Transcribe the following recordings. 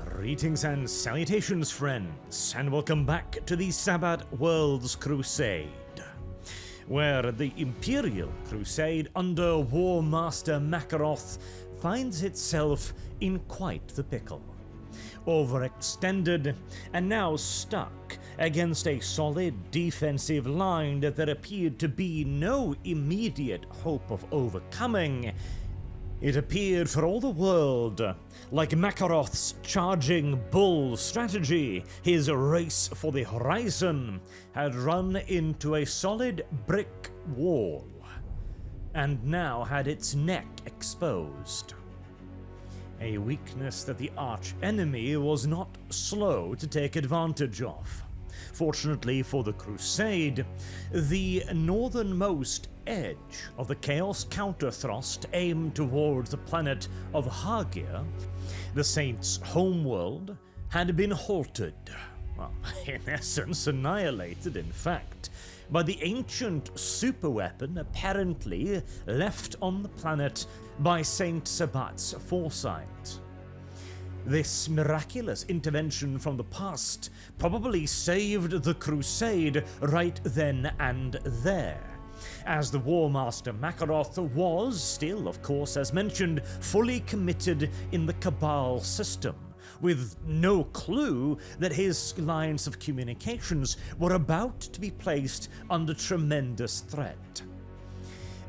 Greetings and salutations, friends, and welcome back to the Sabbat World's Crusade, where the Imperial Crusade under War Master Makaroth finds itself in quite the pickle. Overextended and now stuck against a solid defensive line that there appeared to be no immediate hope of overcoming, it appeared for all the world like Makaroth's charging bull strategy, his race for the horizon, had run into a solid brick wall, and now had its neck exposed. A weakness that the arch-enemy was not slow to take advantage of. Fortunately for the Crusade, the northernmost edge of the Chaos counter-thrust aimed towards the planet of Hagia, the Saints' homeworld, had been halted, well, in essence annihilated in fact, by the ancient superweapon apparently left on the planet by Saint Sabbat's foresight. This miraculous intervention from the past probably saved the Crusade right then and there, as the War Master Makaroth was still, of course, as mentioned, fully committed in the Cabal system, with no clue that his lines of communications were about to be placed under tremendous threat.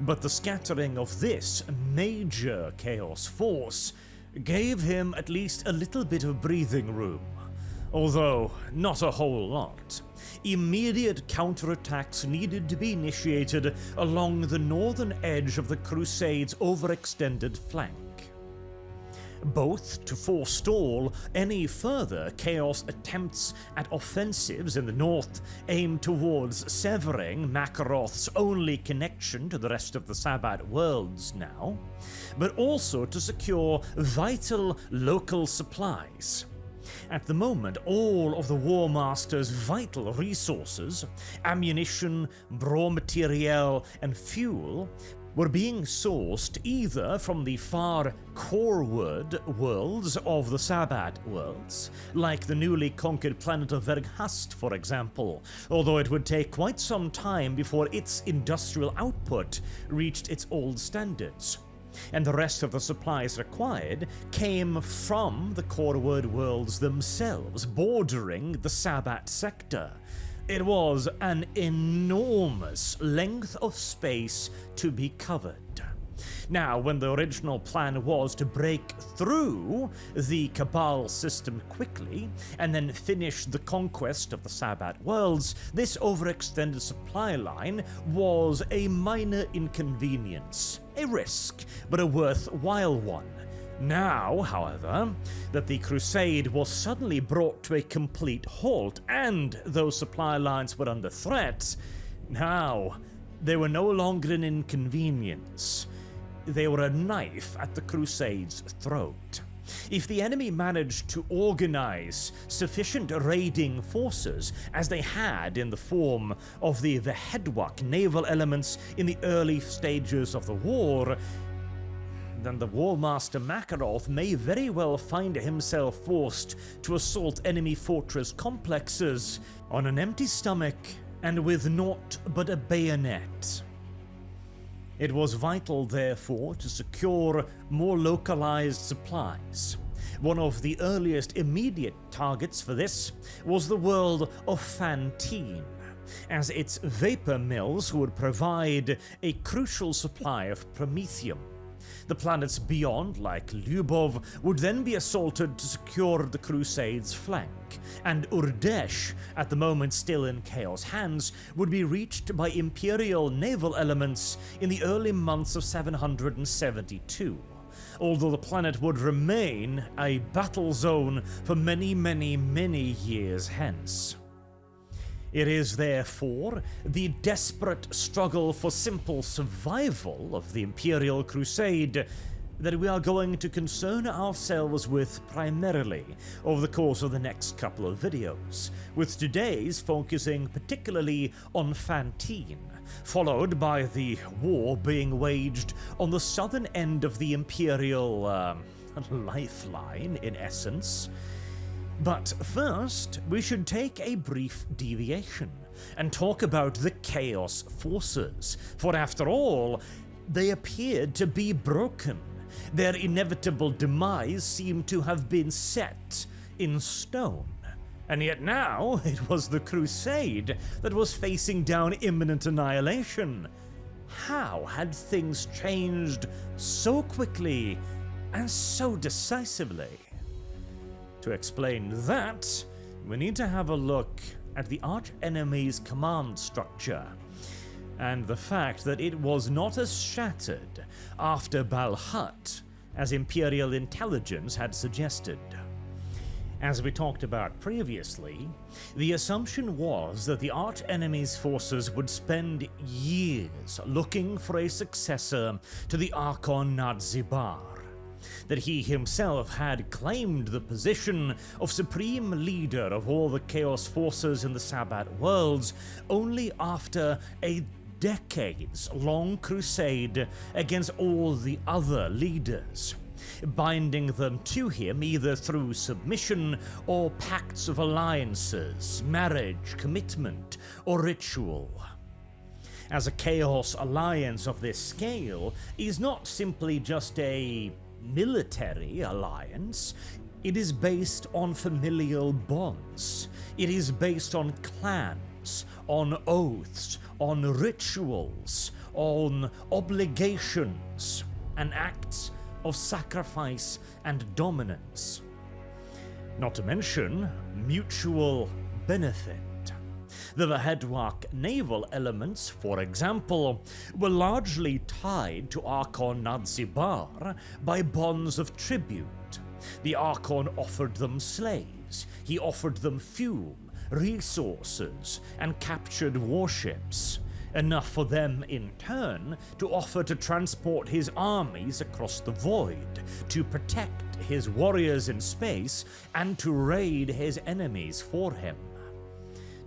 But the scattering of this major Chaos force gave him at least a little bit of breathing room, although not a whole lot. Immediate counterattacks needed to be initiated along the northern edge of the Crusade's overextended flank, both to forestall any further Chaos attempts at offensives in the north aimed towards severing Makaroth's only connection to the rest of the Sabbat worlds now, but also to secure vital local supplies. At the moment, all of the War Master's vital resources, ammunition, raw material, and fuel, were being sourced either from the far coreward worlds of the Sabbat worlds, like the newly conquered planet of Verghast, for example, although it would take quite some time before its industrial output reached its old standards, and the rest of the supplies required came from the coreward worlds themselves, bordering the Sabbat sector. It was an enormous length of space to be covered. Now, when the original plan was to break through the Cabal system quickly and then finish the conquest of the Sabbat worlds, this overextended supply line was a minor inconvenience, a risk, but a worthwhile one. Now, however, that the Crusade was suddenly brought to a complete halt and those supply lines were under threat, now they were no longer an inconvenience. They were a knife at the Crusade's throat. If the enemy managed to organize sufficient raiding forces, as they had in the form of the Vehedwak naval elements in the early stages of the war, then the War Master Makaroth may very well find himself forced to assault enemy fortress complexes on an empty stomach and with naught but a bayonet. It was vital, therefore, to secure more localized supplies. One of the earliest immediate targets for this was the world of Phantine, as its vapor mills would provide a crucial supply of promethium. The planets beyond, like Lyubov, would then be assaulted to secure the Crusade's flank, and Urdesh, at the moment still in Chaos hands, would be reached by Imperial naval elements in the early months of 772, although the planet would remain a battle zone for many years hence. It is therefore the desperate struggle for simple survival of the Imperial Crusade that we are going to concern ourselves with primarily over the course of the next couple of videos, with today's focusing particularly on Phantine, followed by the war being waged on the southern end of the Imperial lifeline, in essence. But first, we should take a brief deviation and talk about the Chaos Forces, for after all, they appeared to be broken. Their inevitable demise seemed to have been set in stone. And yet now, it was the Crusade that was facing down imminent annihilation. How had things changed so quickly and so decisively? To explain that, we need to have a look at the arch-enemy's command structure, and the fact that it was not as shattered after Balhut as Imperial intelligence had suggested. As we talked about previously, the assumption was that the arch-enemy's forces would spend years looking for a successor to the Archon Nadzibar, that he himself had claimed the position of supreme leader of all the Chaos Forces in the Sabbat worlds only after a decades-long crusade against all the other leaders, binding them to him either through submission or pacts of alliances, marriage, commitment, or ritual. As a Chaos alliance of this scale is not simply just a military alliance, it is based on familial bonds. It is based on clans, on oaths, on rituals, on obligations, and acts of sacrifice and dominance. Not to mention mutual benefit. The Vahedwak naval elements, for example, were largely tied to Archon Nadzibar by bonds of tribute. The Archon offered them slaves, he offered them fuel, resources, and captured warships, enough for them in turn to offer to transport his armies across the void, to protect his warriors in space, and to raid his enemies for him.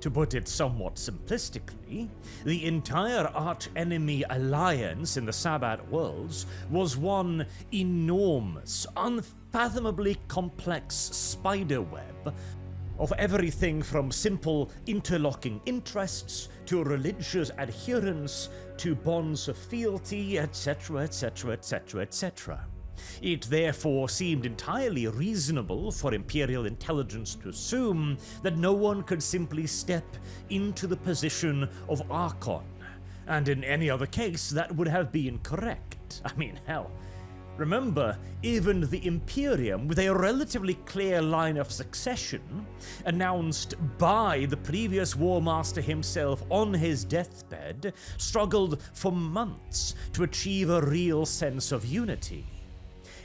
To put it somewhat simplistically, the entire arch-enemy alliance in the Sabbat worlds was one enormous, unfathomably complex spiderweb of everything from simple interlocking interests to religious adherence to bonds of fealty, etc., etc., etc., etc. It therefore seemed entirely reasonable for Imperial intelligence to assume that no one could simply step into the position of Archon, and in any other case that would have been correct. I mean, hell, remember, even the Imperium, with a relatively clear line of succession, announced by the previous War Master himself on his deathbed, struggled for months to achieve a real sense of unity.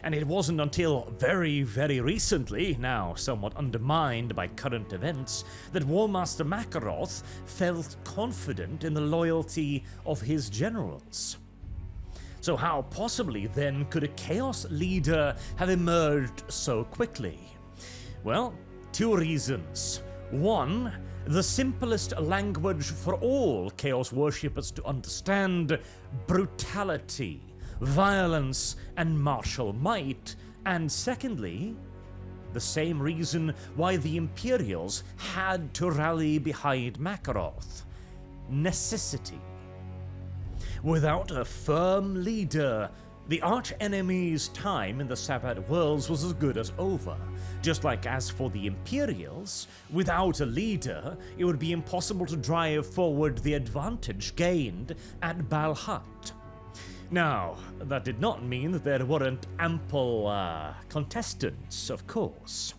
And it wasn't until very, very recently, now somewhat undermined by current events, that War Master Makaroth felt confident in the loyalty of his generals. So how possibly then could a Chaos leader have emerged so quickly? Well, two reasons. One, the simplest language for all Chaos worshippers to understand: brutality, violence, and martial might. And secondly, the same reason why the Imperials had to rally behind Makaroth: necessity. Without a firm leader, the arch-enemy's time in the Sabbat worlds was as good as over. Just like as for the Imperials, without a leader, it would be impossible to drive forward the advantage gained at Balhut. Now, that did not mean that there weren't ample contestants, of course.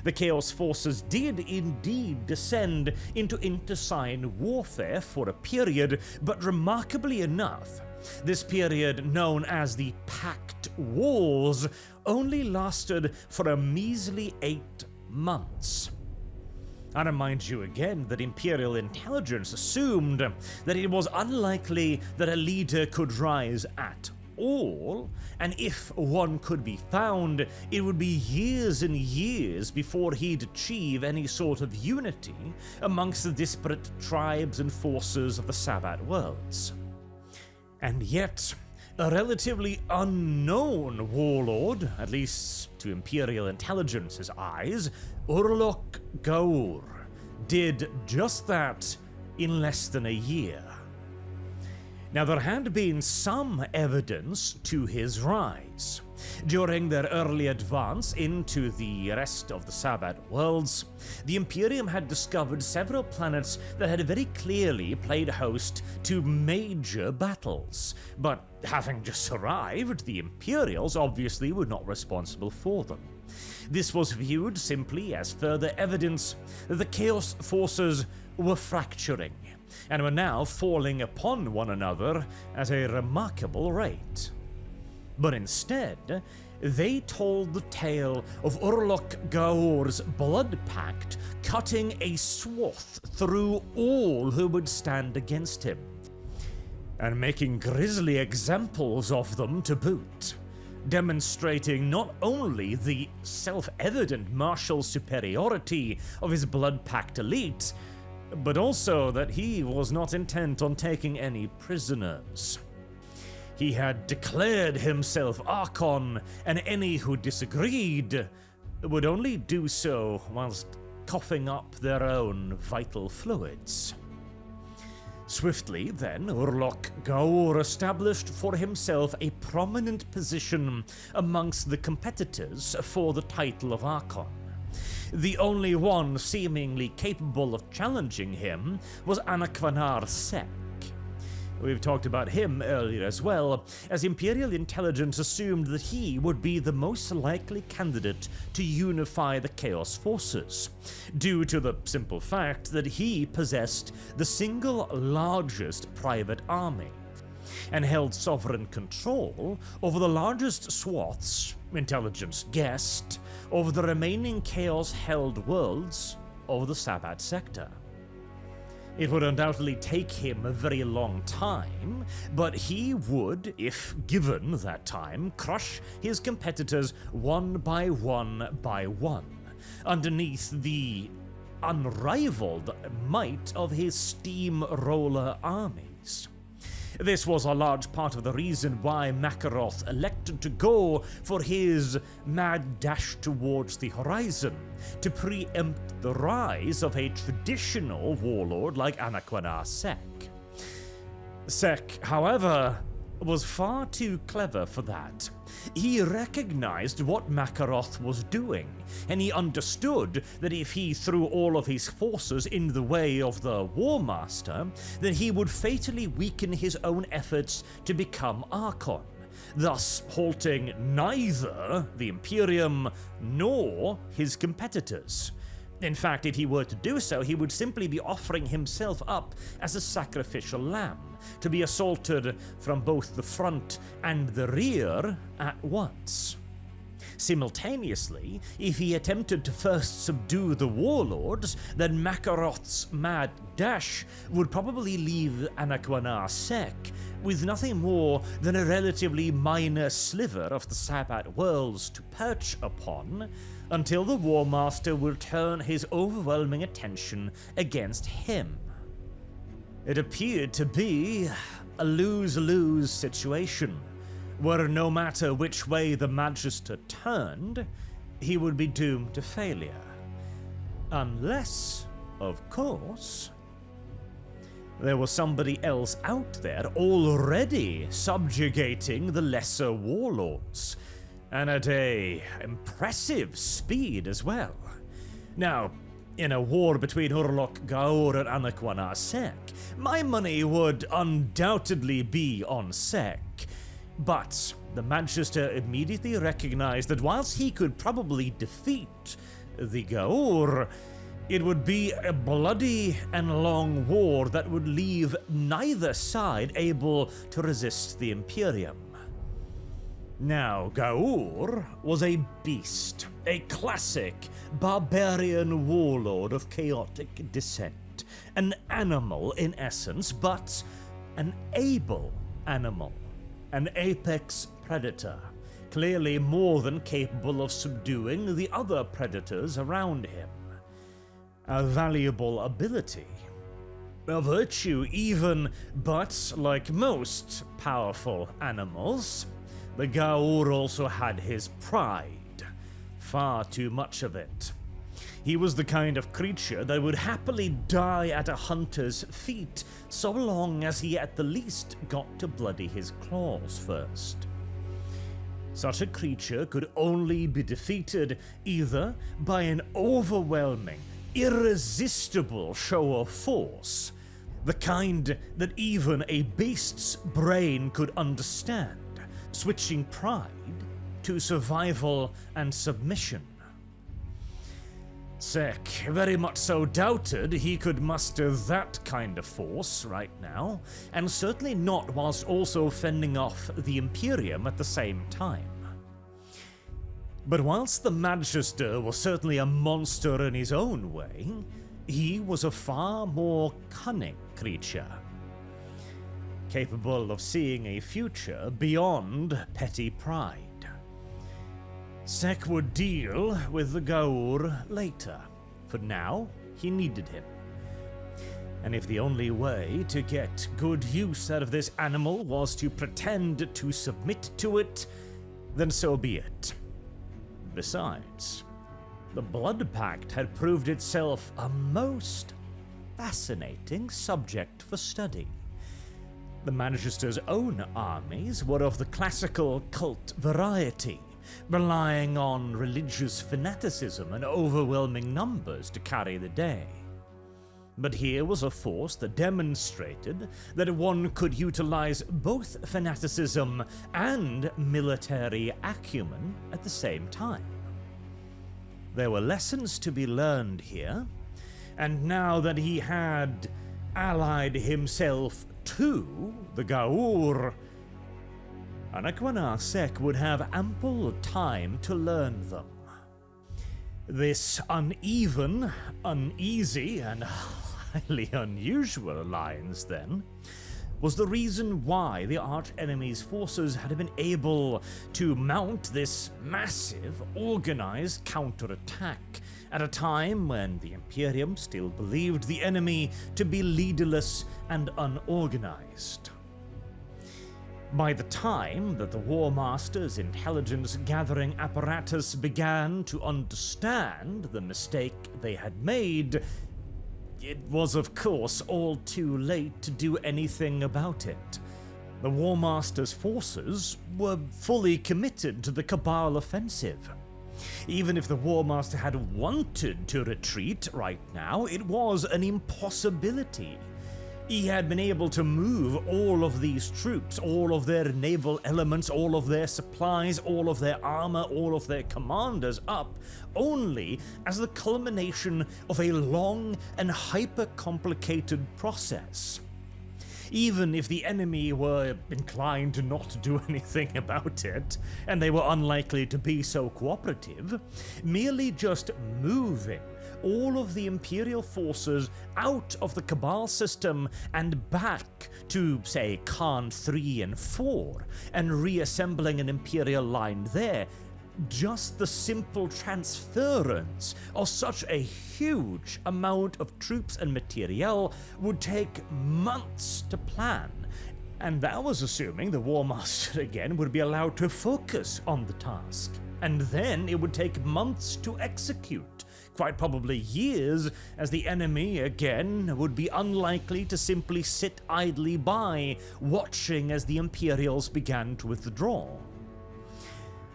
The Chaos Forces did indeed descend into intersign warfare for a period, but remarkably enough, this period, known as the Pact Wars, only lasted for a measly 8 months. I remind you again that Imperial intelligence assumed that it was unlikely that a leader could rise at all, and if one could be found, it would be years and years before he'd achieve any sort of unity amongst the disparate tribes and forces of the Sabbat worlds. And yet, a relatively unknown warlord, at least to Imperial intelligence's eyes, Urlok Gaur, did just that in less than a year. Now, there had been some evidence to his rise. During their early advance into the rest of the Sabbat worlds, the Imperium had discovered several planets that had very clearly played host to major battles, but having just arrived, the Imperials obviously were not responsible for them. This was viewed simply as further evidence that the Chaos forces were fracturing, and were now falling upon one another at a remarkable rate. But instead, they told the tale of Urlok Gaor's blood pact cutting a swath through all who would stand against him, and making grisly examples of them to boot, demonstrating not only the self-evident martial superiority of his blood pact elite, but also that he was not intent on taking any prisoners. He had declared himself Archon, and any who disagreed would only do so whilst coughing up their own vital fluids. Swiftly, then, Urlok Gaur established for himself a prominent position amongst the competitors for the title of Archon. The only one seemingly capable of challenging him was Anakvanar Sek. We've talked about him earlier as well, as Imperial intelligence assumed that he would be the most likely candidate to unify the Chaos forces, due to the simple fact that he possessed the single largest private army, and held sovereign control over the largest swaths, intelligence guessed, over the remaining Chaos-held worlds over the Sabbat sector. It would undoubtedly take him a very long time, but he would, if given that time, crush his competitors one by one by one, underneath the unrivaled might of his steamroller armies. This was a large part of the reason why Makaroth elected to go for his mad dash towards the horizon, to preempt the rise of a traditional warlord like Anakwanar Sek. Sek, however, was far too clever for that. He recognized what Makaroth was doing, and he understood that if he threw all of his forces in the way of the War Master, then he would fatally weaken his own efforts to become Archon, thus halting neither the Imperium nor his competitors. In fact, if he were to do so, he would simply be offering himself up as a sacrificial lamb, to be assaulted from both the front and the rear at once. Simultaneously, if he attempted to first subdue the warlords, then Makaroth's mad dash would probably leave Anakwanar Sek with nothing more than a relatively minor sliver of the Sabbat worlds to perch upon, until the War Master would turn his overwhelming attention against him. It appeared to be a lose-lose situation, where no matter which way the Magister turned, he would be doomed to failure. Unless, of course, there was somebody else out there already subjugating the lesser warlords, and at a impressive speed as well. Now, in a war between Urlok Gaur and Anakwanar Sek, my money would undoubtedly be on Sek, but the Magister immediately recognized that whilst he could probably defeat the Gaur, it would be a bloody and long war that would leave neither side able to resist the Imperium. Now, Gaur was a beast, a classic barbarian warlord of chaotic descent, an animal in essence, but an able animal, an apex predator, clearly more than capable of subduing the other predators around him. A valuable ability. A virtue even, but like most powerful animals, the Gaur also had his pride. Far too much of it. He was the kind of creature that would happily die at a hunter's feet so long as he at the least got to bloody his claws first. Such a creature could only be defeated either by an overwhelming, irresistible show of force, the kind that even a beast's brain could understand, switching pride to survival and submission. Sek very much so doubted he could muster that kind of force right now, and certainly not whilst also fending off the Imperium at the same time. But whilst the Magister was certainly a monster in his own way, he was a far more cunning creature, capable of seeing a future beyond petty pride. Sek would deal with the Gaur later. For now, he needed him. And if the only way to get good use out of this animal was to pretend to submit to it, then so be it. Besides, the Blood Pact had proved itself a most fascinating subject for study. The Magister's own armies were of the classical cult variety, relying on religious fanaticism and overwhelming numbers to carry the day. But here was a force that demonstrated that one could utilize both fanaticism and military acumen at the same time. There were lessons to be learned here, and now that he had allied himself to the Gaur, Anakwana Sek would have ample time to learn them. This uneven, uneasy, and highly unusual alliance, then, was the reason why the arch-enemy's forces had been able to mount this massive, organized counterattack at a time when the Imperium still believed the enemy to be leaderless and unorganized. By the time that the War Master's intelligence-gathering apparatus began to understand the mistake they had made, it was of course all too late to do anything about it. The War Master's forces were fully committed to the Cabal offensive. Even if the War Master had wanted to retreat right now, it was an impossibility. He had been able to move all of these troops, all of their naval elements, all of their supplies, all of their armor, all of their commanders up only as the culmination of a long and hyper-complicated process. Even if the enemy were inclined to not do anything about it, and they were unlikely to be so cooperative, merely just moving all of the Imperial forces out of the Cabal system and back to, say, Khan 3 and 4, and reassembling an Imperial line there, just the simple transference of such a huge amount of troops and materiel would take months to plan. And that was assuming the War Master again would be allowed to focus on the task. And then it would take months to execute, quite probably years, as the enemy again would be unlikely to simply sit idly by, watching as the Imperials began to withdraw.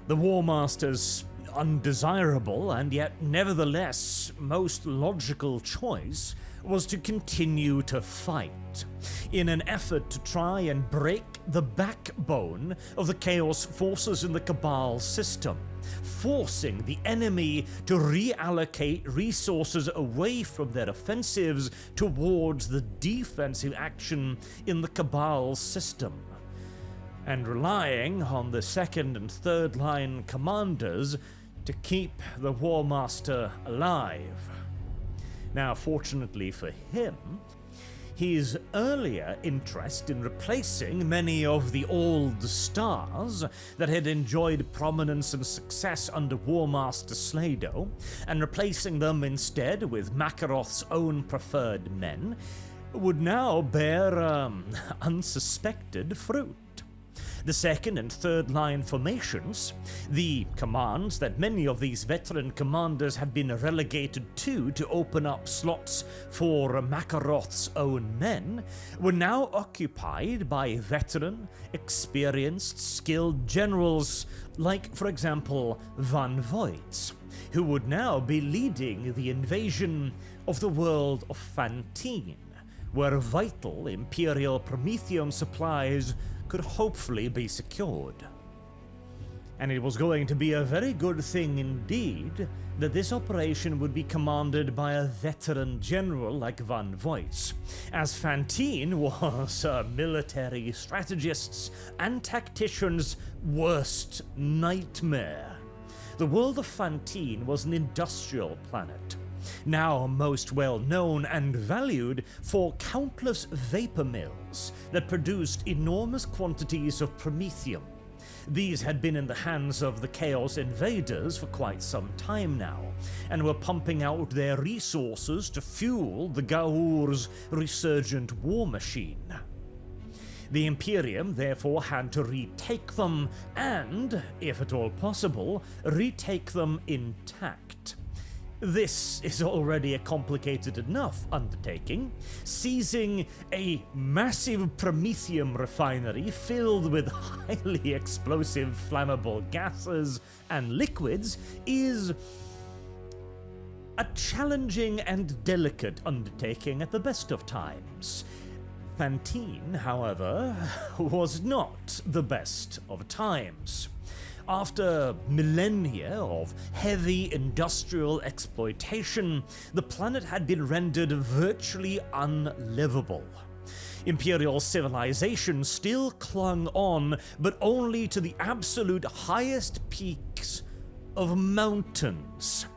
The War Master's undesirable and yet nevertheless most logical choice was to continue to fight, in an effort to try and break the backbone of the Chaos forces in the Cabal system, forcing the enemy to reallocate resources away from their offensives towards the defensive action in the Cabal system, and relying on the second and third line commanders to keep the War Master alive. Now, fortunately for him, his earlier interest in replacing many of the old stars that had enjoyed prominence and success under War Master Slado, and replacing them instead with Makaroth's own preferred men, would now bear unsuspected fruit. The second and third line formations, the commands that many of these veteran commanders had been relegated to open up slots for Makaroth's own men, were now occupied by veteran, experienced, skilled generals like, for example, Van Voigt, who would now be leading the invasion of the world of Phantine, where vital Imperial Prometheum supplies could hopefully be secured. And it was going to be a very good thing indeed that this operation would be commanded by a veteran general like Van Voigt, as Phantine was a military strategist's and tactician's worst nightmare. The world of Phantine was an industrial planet, now most well known and valued for countless vapor mills that produced enormous quantities of promethium. These had been in the hands of the Chaos Invaders for quite some time now, and were pumping out their resources to fuel the Gaur's resurgent war machine. The Imperium therefore had to retake them and, if at all possible, retake them intact. This is already a complicated enough undertaking. Seizing a massive promethium refinery filled with highly explosive flammable gases and liquids is a challenging and delicate undertaking at the best of times. Phantine, however, was not the best of times. After millennia of heavy industrial exploitation, the planet had been rendered virtually unlivable. Imperial civilization still clung on, but only to the absolute highest peaks of mountains,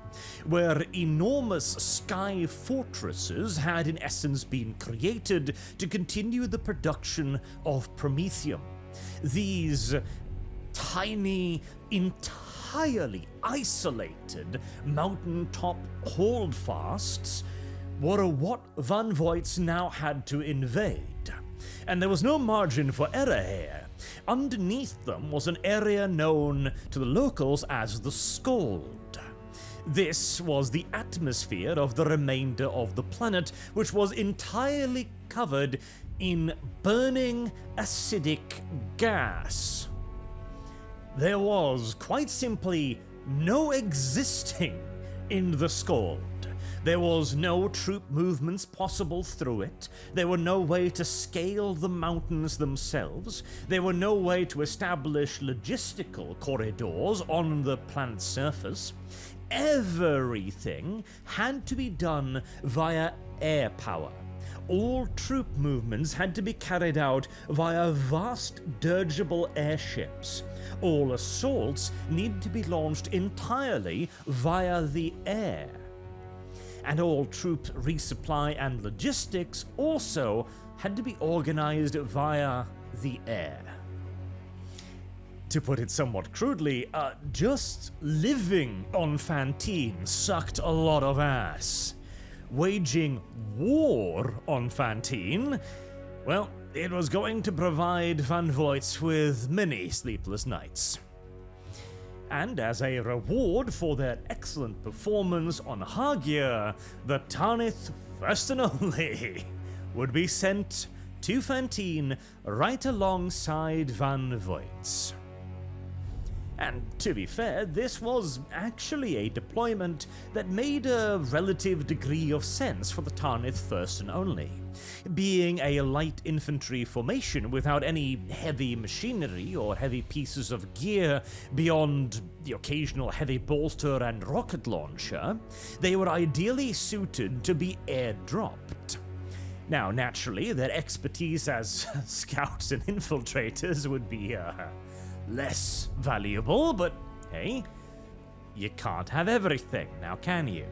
where enormous sky fortresses had in essence been created to continue the production of promethium. These tiny, entirely isolated mountaintop holdfasts were what Van Voigt now had to invade. And there was no margin for error here. Underneath them was an area known to the locals as the Scald. This was the atmosphere of the remainder of the planet, which was entirely covered in burning acidic gas. There was, quite simply, no existing in the Scald. There was no troop movements possible through it. There were no way to scale the mountains themselves. There were no way to establish logistical corridors on the planet's surface. Everything had to be done via air power. All troop movements had to be carried out via vast dirigible airships. All assaults needed to be launched entirely via the air. And all troop resupply and logistics also had to be organized via the air. To put it somewhat crudely, just living on Phantine sucked a lot of ass. Waging war on Phantine, well, it was going to provide Van Voigt with many sleepless nights. And as a reward for their excellent performance on Hagia, the Tarnith, first and only, would be sent to Phantine right alongside Van Voigt. And to be fair, this was actually a deployment that made a relative degree of sense for the Tarnith first and only. Being a light infantry formation without any heavy machinery or heavy pieces of gear beyond the occasional heavy bolter and rocket launcher, they were ideally suited to be airdropped. Now, naturally, their expertise as scouts and infiltrators would be less valuable, but hey, you can't have everything, now can you?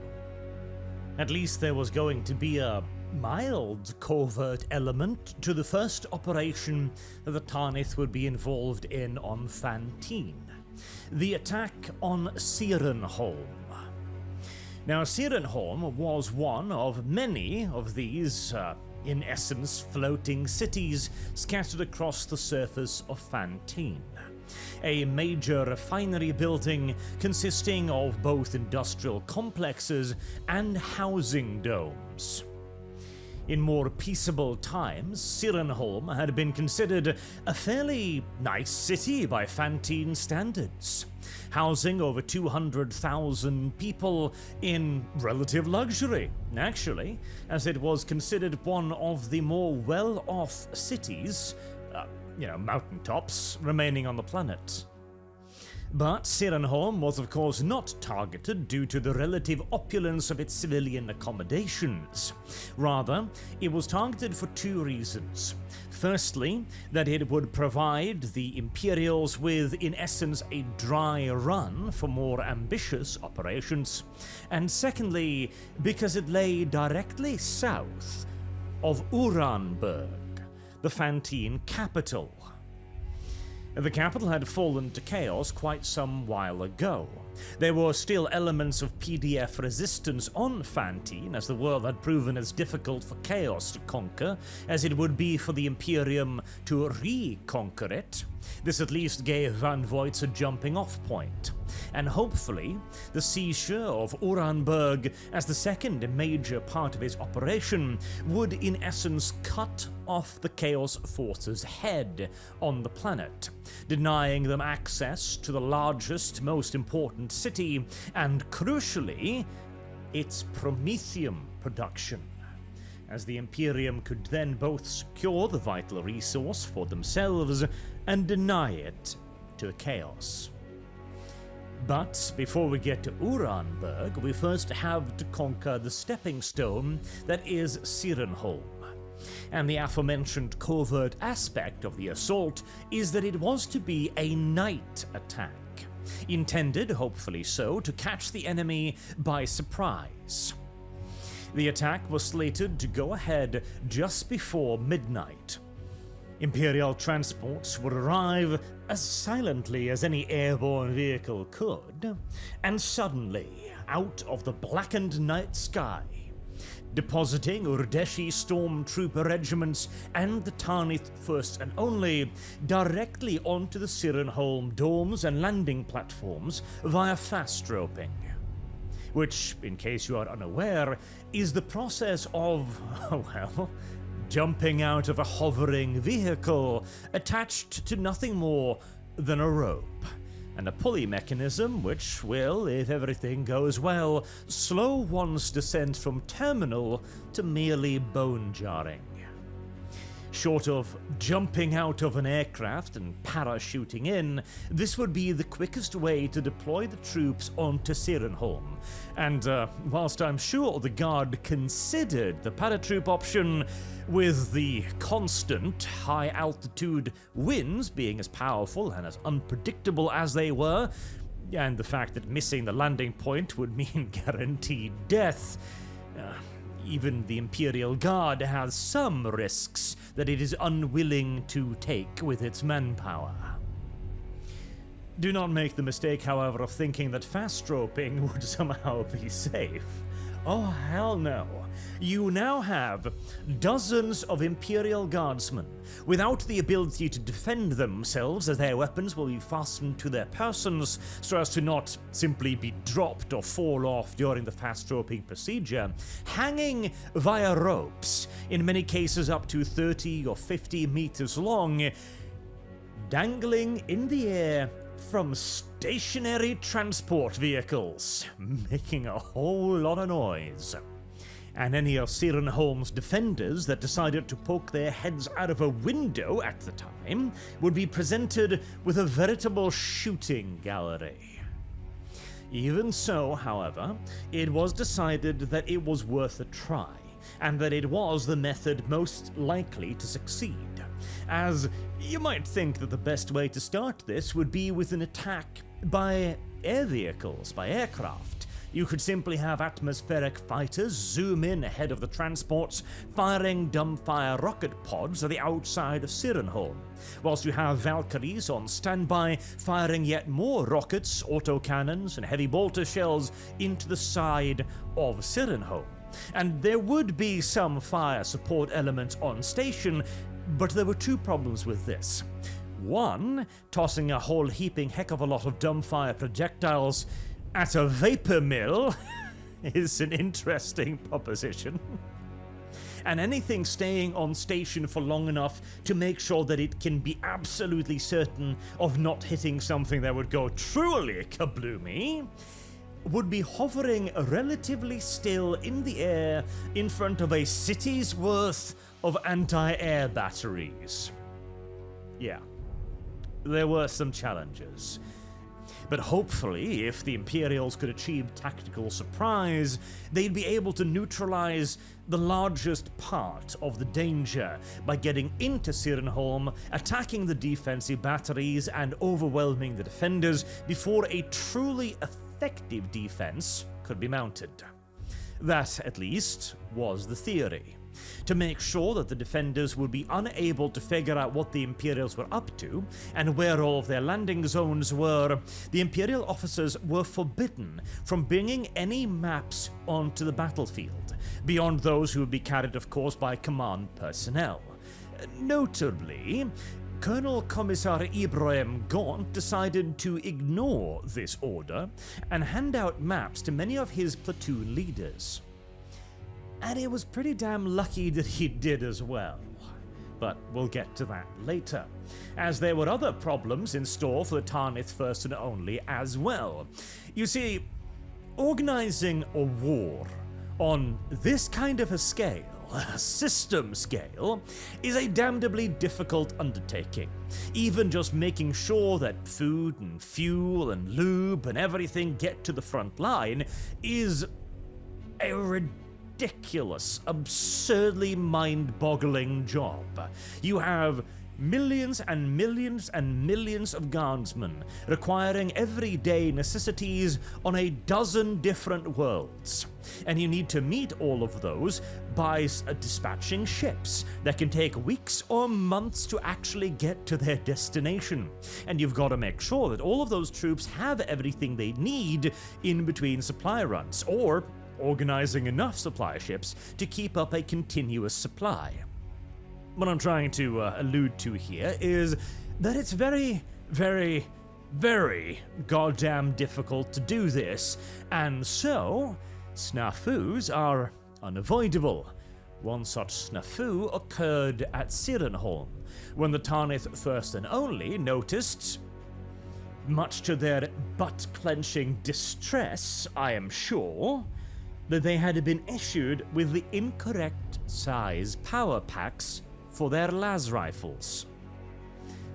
At least there was going to be a mild covert element to the first operation that the Tarnith would be involved in on Phantine, the attack on Sirenholm. Now, Sirenholm was one of many of these in essence floating cities scattered across the surface of Phantine, a major refinery building consisting of both industrial complexes and housing domes. In more peaceable times, Sirenholm had been considered a fairly nice city by Phantine standards, housing over 200,000 people in relative luxury, actually, as it was considered one of the more well-off cities, mountaintops, remaining on the planet. But Sirenholm was of course not targeted due to the relative opulence of its civilian accommodations. Rather, it was targeted for two reasons. Firstly, that it would provide the Imperials with, in essence, a dry run for more ambitious operations. And secondly, because it lay directly south of Uranberg, the Phantine capital. The capital had fallen to chaos quite some while ago. There were still elements of PDF resistance on Phantine, as the world had proven as difficult for chaos to conquer as it would be for the Imperium to reconquer it. This at least gave Van Voigt a jumping-off point, and hopefully the seizure of Uranberg as the second major part of his operation would in essence cut off the Chaos Force's head on the planet, denying them access to the largest, most important city, and crucially, its promethium production, as the Imperium could then both secure the vital resource for themselves and deny it to Chaos. But before we get to Uranberg, we first have to conquer the stepping stone that is Sirenholm. And the aforementioned covert aspect of the assault is that it was to be a night attack, intended, hopefully so, to catch the enemy by surprise. The attack was slated to go ahead just before midnight. Imperial transports would arrive as silently as any airborne vehicle could, and suddenly, out of the blackened night sky, depositing Urdeshi stormtrooper regiments and the Tarnith First and Only directly onto the Sirenholm domes and landing platforms via fast roping. Which, in case you are unaware, is the process of, jumping out of a hovering vehicle attached to nothing more than a rope, and a pulley mechanism which will, if everything goes well, slow one's descent from terminal to merely bone-jarring. Short of jumping out of an aircraft and parachuting in, this would be the quickest way to deploy the troops onto Sirenholm. And whilst I'm sure the Guard considered the paratroop option, with the constant high-altitude winds being as powerful and as unpredictable as they were, and the fact that missing the landing point would mean guaranteed death, even the Imperial Guard has some risks that it is unwilling to take with its manpower. Do not make the mistake, however, of thinking that fast roping would somehow be safe. Oh, hell no. You now have dozens of Imperial Guardsmen without the ability to defend themselves, as their weapons will be fastened to their persons so as to not simply be dropped or fall off during the fast roping procedure, hanging via ropes, in many cases up to 30 or 50 meters long, dangling in the air from stationary transport vehicles, making a whole lot of noise. And any of Sirenholm's defenders that decided to poke their heads out of a window at the time would be presented with a veritable shooting gallery. Even so, however, it was decided that it was worth a try, and that it was the method most likely to succeed, as you might think that the best way to start this would be with an attack by air vehicles, by aircraft. You could simply have atmospheric fighters zoom in ahead of the transports, firing dumbfire rocket pods at the outside of Sirenholm, whilst you have Valkyries on standby, firing yet more rockets, autocannons, and heavy bolter shells into the side of Sirenholm. and there would be some fire support elements on station, but there were two problems with this. One, tossing a whole heaping heck of a lot of dumbfire projectiles at a vapor mill is an interesting proposition. And anything staying on station for long enough to make sure that it can be absolutely certain of not hitting something that would go truly kabloomy would be hovering relatively still in the air in front of a city's worth of anti-air batteries. Yeah, there were some challenges. But hopefully, if the Imperials could achieve tactical surprise, they'd be able to neutralize the largest part of the danger by getting into Sirenholm, attacking the defensive batteries, and overwhelming the defenders before a truly effective defense could be mounted. That, at least, was the theory. To make sure that the defenders would be unable to figure out what the Imperials were up to and where all of their landing zones were, the Imperial officers were forbidden from bringing any maps onto the battlefield, beyond those who would be carried, of course, by command personnel. Notably, Colonel Commissar Ibrahim Gaunt decided to ignore this order and hand out maps to many of his platoon leaders. And it was pretty damn lucky that he did as well. But we'll get to that later, as there were other problems in store for the Tarnith First and Only as well. You see, organizing a war on this kind of a scale, a system scale, is a damnably difficult undertaking. Even just making sure that food and fuel and lube and everything get to the front line is a ridiculous, absurdly mind-boggling job. You have millions and millions and millions of guardsmen requiring everyday necessities on a dozen different worlds. And you need to meet all of those by dispatching ships that can take weeks or months to actually get to their destination. And you've got to make sure that all of those troops have everything they need in between supply runs, or organizing enough supply ships to keep up a continuous supply. What I'm trying to allude to here is that it's very, very, very goddamn difficult to do this, and so snafus are unavoidable. One such snafu occurred at Sirenholm, when the Tarnith First and Only noticed, much to their butt-clenching distress, I am sure, that they had been issued with the incorrect size power packs for their las rifles.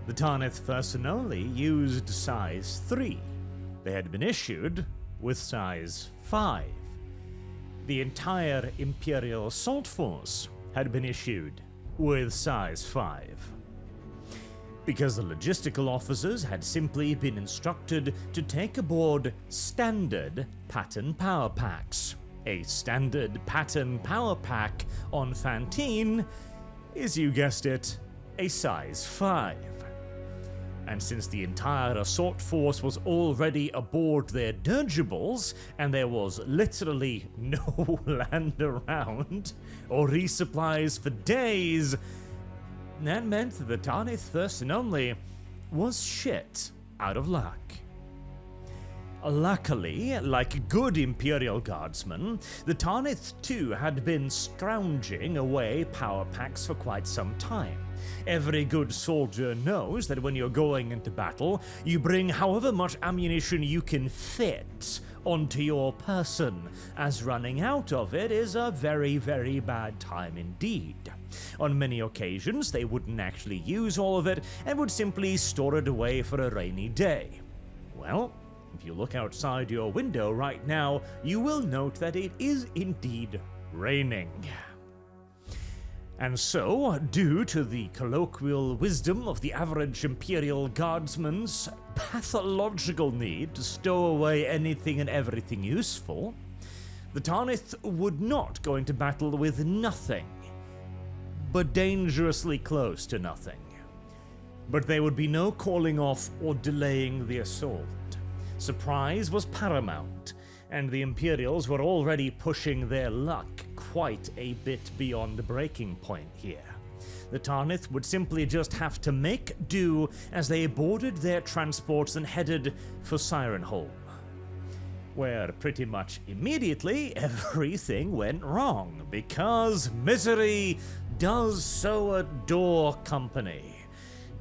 The Tarnith First and Only used size 3. They had been issued with size 5. The entire Imperial Assault Force had been issued with size 5. Because the logistical officers had simply been instructed to take aboard standard pattern power packs. A standard pattern power pack on Phantine is, you guessed it, a size 5. And since the entire assault force was already aboard their dirigibles, and there was literally no land around, or resupplies for days, that meant that the Tarnith First and Only was shit out of luck. Luckily, like good Imperial Guardsmen, the Tarnith too had been scrounging away power packs for quite some time. Every good soldier knows that when you're going into battle, you bring however much ammunition you can fit onto your person, as running out of it is a very, very bad time indeed. On many occasions, they wouldn't actually use all of it and would simply store it away for a rainy day. Well, if you look outside your window right now, you will note that it is indeed raining. And so, due to the colloquial wisdom of the average Imperial Guardsman's pathological need to stow away anything and everything useful, the Tarnith would not go into battle with nothing, but dangerously close to nothing. But there would be no calling off or delaying the assault. Surprise was paramount, and the Imperials were already pushing their luck quite a bit beyond the breaking point here. The Tarnith would simply just have to make do as they boarded their transports and headed for Sirenholm, where pretty much immediately everything went wrong, because misery does so adore company.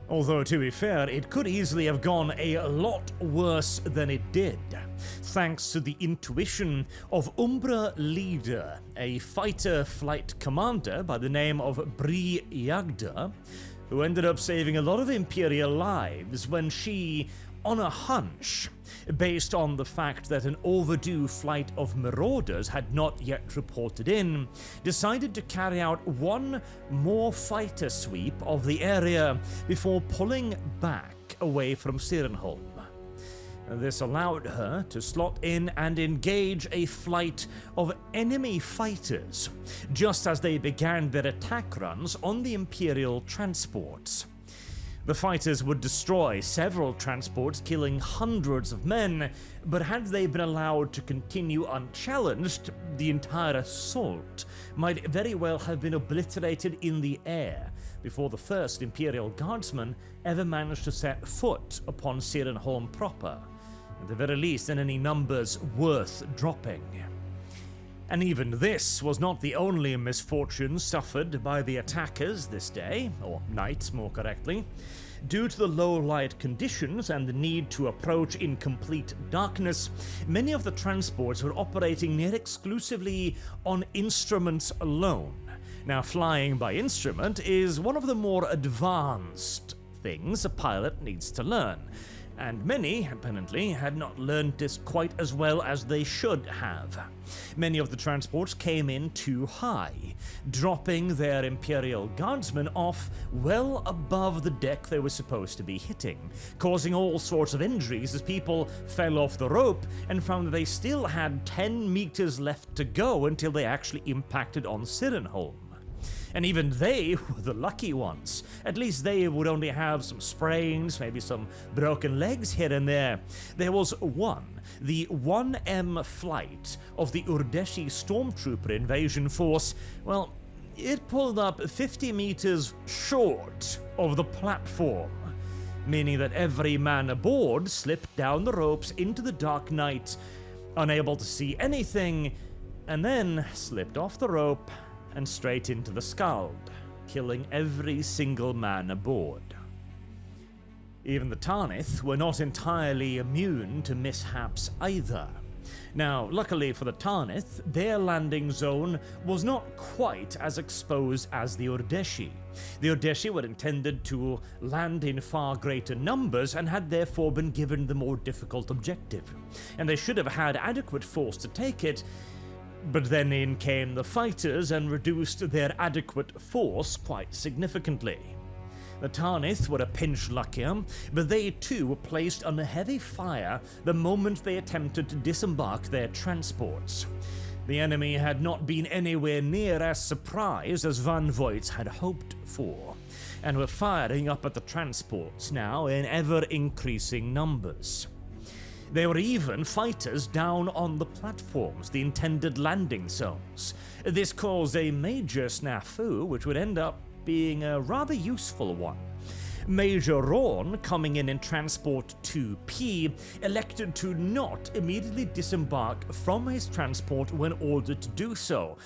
Although, to be fair, it could easily have gone a lot worse than it did, thanks to the intuition of Umbra Leader, a fighter flight commander by the name of Bree Yagda, who ended up saving a lot of Imperial lives when she, on a hunch, based on the fact that an overdue flight of marauders had not yet reported in, decided to carry out one more fighter sweep of the area before pulling back away from Sirenholm. This allowed her to slot in and engage a flight of enemy fighters, just as they began their attack runs on the Imperial transports. The fighters would destroy several transports, killing hundreds of men, but had they been allowed to continue unchallenged, the entire assault might very well have been obliterated in the air before the first Imperial Guardsman ever managed to set foot upon Sirenholm proper, at the very least in any numbers worth dropping. And even this was not the only misfortune suffered by the attackers this day, or night more correctly. Due to the low light conditions and the need to approach in complete darkness, many of the transports were operating near exclusively on instruments alone. Now, flying by instrument is one of the more advanced things a pilot needs to learn, and many, apparently, had not learned this quite as well as they should have. Many of the transports came in too high, dropping their Imperial Guardsmen off well above the deck they were supposed to be hitting, causing all sorts of injuries as people fell off the rope and found that they still had 10 meters left to go until they actually impacted on Sirenholm. And even they were the lucky ones. At least they would only have some sprains, maybe some broken legs here and there. There was one, the 1M flight of the Urdeshi Stormtrooper invasion force. Well, it pulled up 50 meters short of the platform, meaning that every man aboard slipped down the ropes into the dark night, unable to see anything, and then slipped off the rope and straight into the Skald, killing every single man aboard. Even the Tarnith were not entirely immune to mishaps either. Now, luckily for the Tarnith, their landing zone was not quite as exposed as the Urdeshi. The Urdeshi were intended to land in far greater numbers and had therefore been given the more difficult objective, and they should have had adequate force to take it. But then in came the fighters and reduced their adequate force quite significantly. The Tarnith were a pinch luckier, but they too were placed under heavy fire the moment they attempted to disembark their transports. The enemy had not been anywhere near as surprised as Van Voigt had hoped for, and were firing up at the transports now in ever-increasing numbers. There were even fighters down on the platforms, the intended landing zones. This caused a major snafu, which would end up being a rather useful one. Major Rawn, coming in Transport 2P, elected to not immediately disembark from his transport when ordered to do so,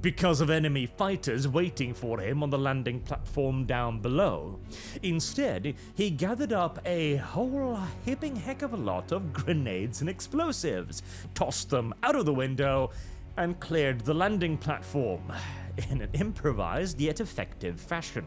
because of enemy fighters waiting for him on the landing platform down below. Instead, he gathered up a whole hipping heck of a lot of grenades and explosives, tossed them out of the window, and cleared the landing platform in an improvised yet effective fashion.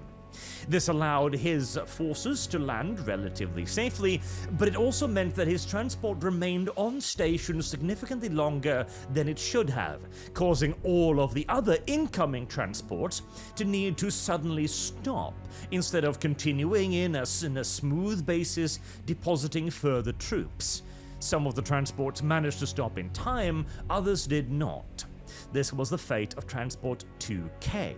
This allowed his forces to land relatively safely, but it also meant that his transport remained on station significantly longer than it should have, causing all of the other incoming transports to need to suddenly stop instead of continuing in a smooth basis, depositing further troops. Some of the transports managed to stop in time, others did not. This was the fate of Transport 2K.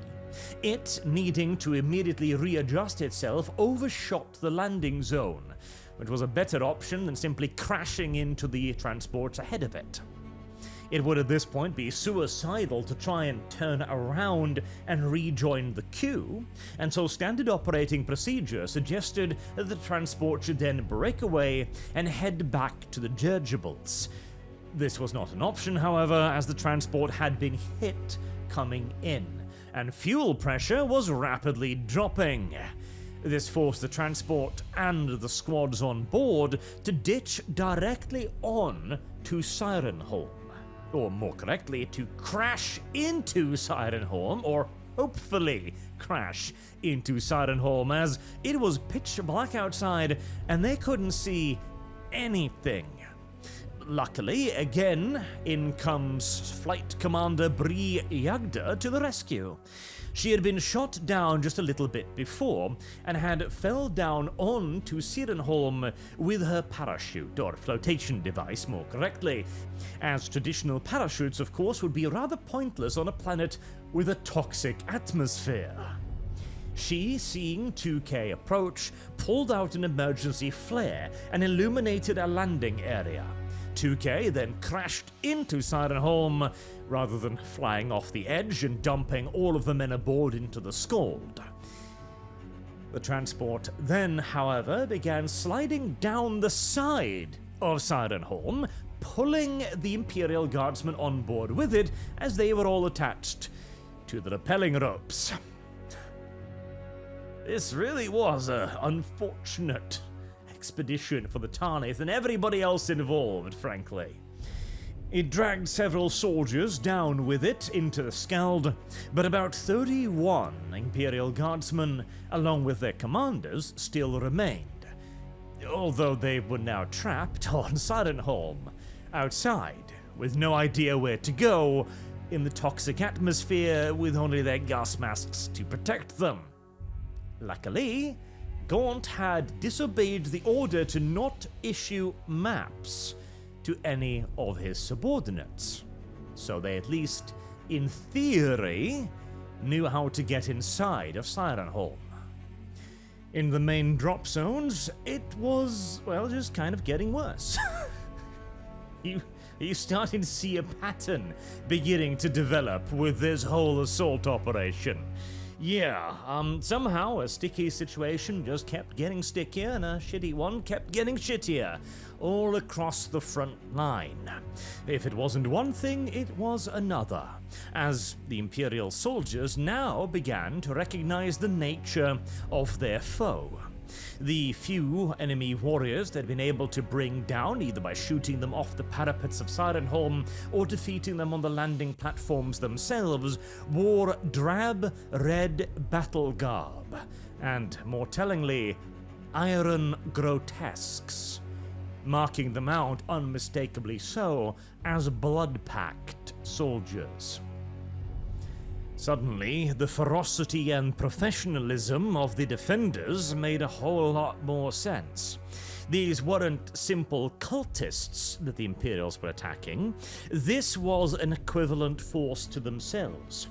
It, needing to immediately readjust itself, overshot the landing zone, which was a better option than simply crashing into the transports ahead of it. It would at this point be suicidal to try and turn around and rejoin the queue, and so standard operating procedure suggested that the transport should then break away and head back to the dirigibles. This was not an option, however, as the transport had been hit coming in, and fuel pressure was rapidly dropping. This forced the transport and the squads on board to ditch directly on to Sirenholm. Or more correctly, to crash into Sirenholm, or hopefully crash into Sirenholm, as it was pitch black outside and they couldn't see anything. Luckily, again, in comes Flight Commander Bree Yagda to the rescue. She had been shot down just a little bit before and had fell down onto Sirenholm with her parachute, or flotation device more correctly, as traditional parachutes of course would be rather pointless on a planet with a toxic atmosphere. She, seeing 2K approach, pulled out an emergency flare and illuminated a landing area. 2K then crashed into Sirenholm rather than flying off the edge and dumping all of the men aboard into the Scald. The transport then, however, began sliding down the side of Sirenholm, pulling the Imperial Guardsmen on board with it as they were all attached to the rappelling ropes. This really was an unfortunate expedition for the Tarnith and everybody else involved, frankly. It dragged several soldiers down with it into the Scald, but about 31 Imperial Guardsmen, along with their commanders, still remained, although they were now trapped on Sirenholm, outside, with no idea where to go, in the toxic atmosphere with only their gas masks to protect them. Luckily, Gaunt had disobeyed the order to not issue maps to any of his subordinates, so they at least, in theory, knew how to get inside of Sirenholm. In the main drop zones, it was, well, just kind of getting worse. You starting to see a pattern beginning to develop with this whole assault operation. Yeah, somehow a sticky situation just kept getting stickier and a shitty one kept getting shittier, all across the front line. If it wasn't one thing, it was another, as the Imperial soldiers now began to recognize the nature of their foe. The few enemy warriors they'd been able to bring down, either by shooting them off the parapets of Sirenholm or defeating them on the landing platforms themselves, wore drab red battle garb, and, more tellingly, iron grotesques, marking them out unmistakably so as blood-packed soldiers. Suddenly, the ferocity and professionalism of the defenders made a whole lot more sense. These weren't simple cultists that the Imperials were attacking. This was an equivalent force to themselves.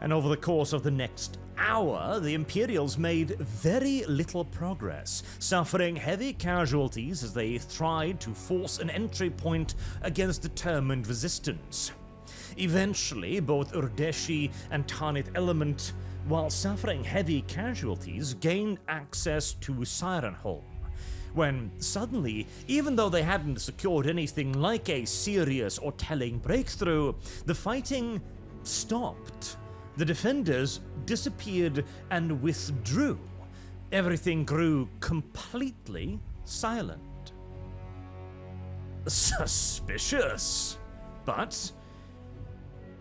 And over the course of the next hour, the Imperials made very little progress, suffering heavy casualties as they tried to force an entry point against determined resistance. Eventually, both Urdeshi and Tarnith Element, while suffering heavy casualties, gained access to Sirenholm, when suddenly, even though they hadn't secured anything like a serious or telling breakthrough, the fighting stopped. The defenders disappeared and withdrew. Everything grew completely silent. Suspicious, but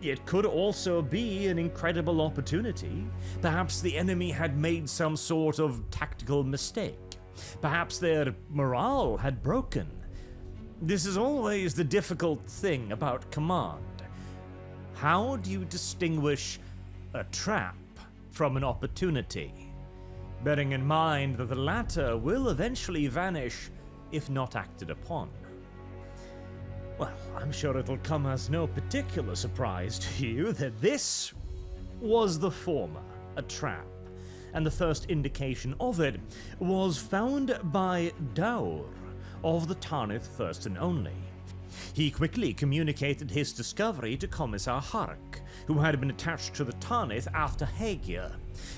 it could also be an incredible opportunity. Perhaps the enemy had made some sort of tactical mistake. Perhaps their morale had broken. This is always the difficult thing about command. How do you distinguish a trap from an opportunity, bearing in mind that the latter will eventually vanish if not acted upon? Well, I'm sure it'll come as no particular surprise to you that this was the former, a trap, and the first indication of it was found by Daur of the Tarnith First and Only. He quickly communicated his discovery to Commissar Hark, who had been attached to the Tanith after Hagia.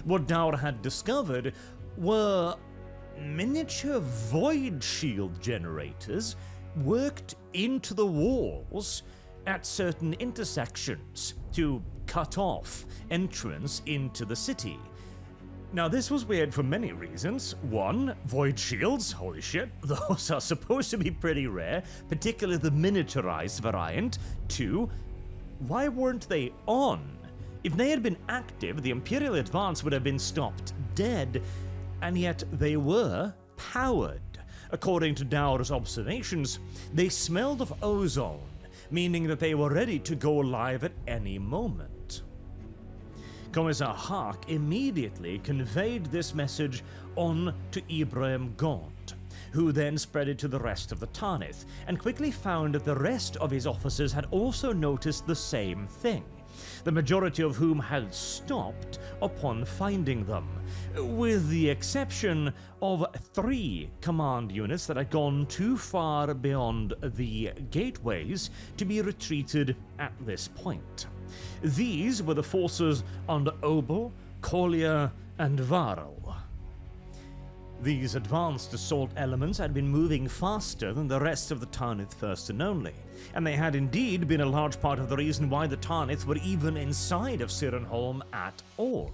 What Daur had discovered were miniature void shield generators worked into the walls at certain intersections to cut off entrance into the city. Now, this was weird for many reasons. One, void shields, holy shit, those are supposed to be pretty rare, particularly the miniaturized variant. Two, why weren't they on? If they had been active, the Imperial advance would have been stopped dead, and yet they were powered. According to Daur's observations, they smelled of ozone, meaning that they were ready to go live at any moment. Commissar Hark immediately conveyed this message on to Ibrahim Gaunt, who then spread it to the rest of the Tanith, and quickly found that the rest of his officers had also noticed the same thing, the majority of whom had stopped upon finding them, with the exception of 3 command units that had gone too far beyond the gateways to be retreated at this point. These were the forces under Obel, Kolya, and Varel. These advanced assault elements had been moving faster than the rest of the Tanith first and only, and they had indeed been a large part of the reason why the Tanith were even inside of Sirenholm at all.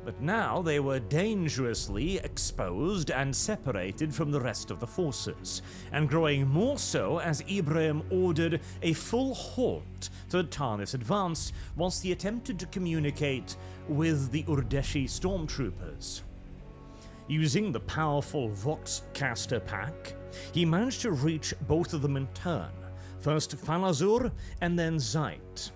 But now they were dangerously exposed and separated from the rest of the forces, and growing more so as Ibrahim ordered a full halt to the Tanith's advance whilst he attempted to communicate with the Urdeshi stormtroopers. Using the powerful Voxcaster pack, he managed to reach both of them in turn, first Falazur and then Zait.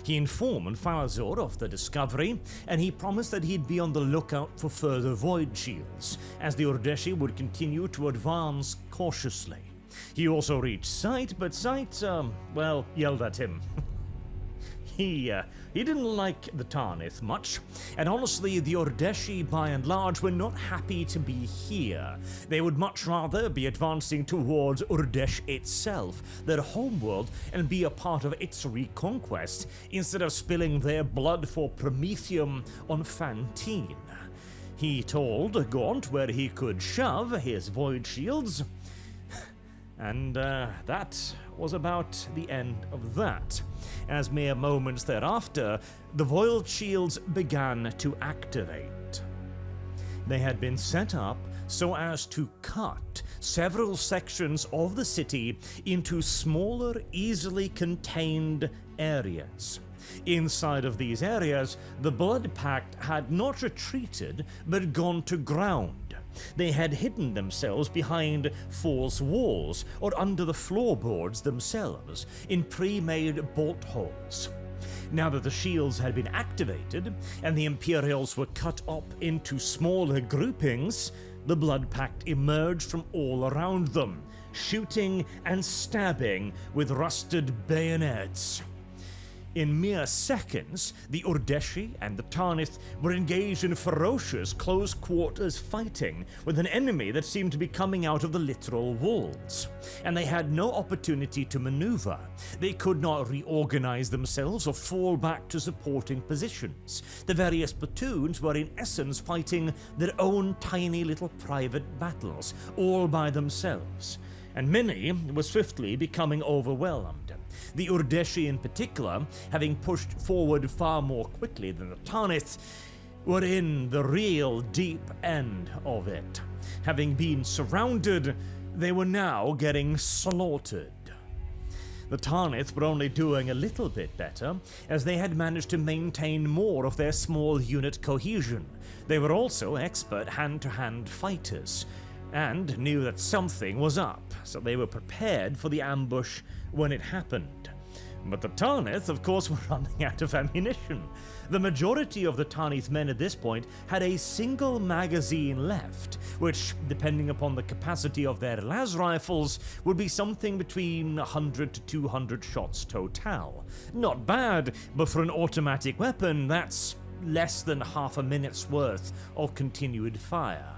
He informed Falazur of the discovery, and he promised that he'd be on the lookout for further void shields, as the Urdeshi would continue to advance cautiously. He also reached Zait, but Zait, yelled at him. He didn't like the Tanith much, and honestly, the Urdeshi by and large were not happy to be here. They would much rather be advancing towards Urdesh itself, their homeworld, and be a part of its reconquest, instead of spilling their blood for Promethium on Phantine. He told Gaunt where he could shove his void shields, and that was about the end of that, as mere moments thereafter, the void shields began to activate. They had been set up so as to cut several sections of the city into smaller, easily contained areas. Inside of these areas, the Blood Pact had not retreated, but gone to ground. They had hidden themselves behind false walls or under the floorboards themselves, in pre-made bolt holes. Now that the shields had been activated, and the Imperials were cut up into smaller groupings, the Blood Pact emerged from all around them, shooting and stabbing with rusted bayonets. In mere seconds, the Urdeshi and the Tanith were engaged in ferocious close-quarters fighting with an enemy that seemed to be coming out of the literal walls, and they had no opportunity to maneuver. They could not reorganize themselves or fall back to supporting positions. The various platoons were in essence fighting their own tiny little private battles, all by themselves, and many were swiftly becoming overwhelmed. The Urdeshi in particular, having pushed forward far more quickly than the Tanith, were in the real deep end of it. Having been surrounded, they were now getting slaughtered. The Tanith were only doing a little bit better, as they had managed to maintain more of their small unit cohesion. They were also expert hand-to-hand fighters, and knew that something was up, so they were prepared for the ambush when it happened. But the Tanith, of course, were running out of ammunition. The majority of the Tanith men at this point had a single magazine left, which, depending upon the capacity of their las rifles, would be something between 100 to 200 shots total. Not bad, but for an automatic weapon, that's less than half a minute's worth of continued fire.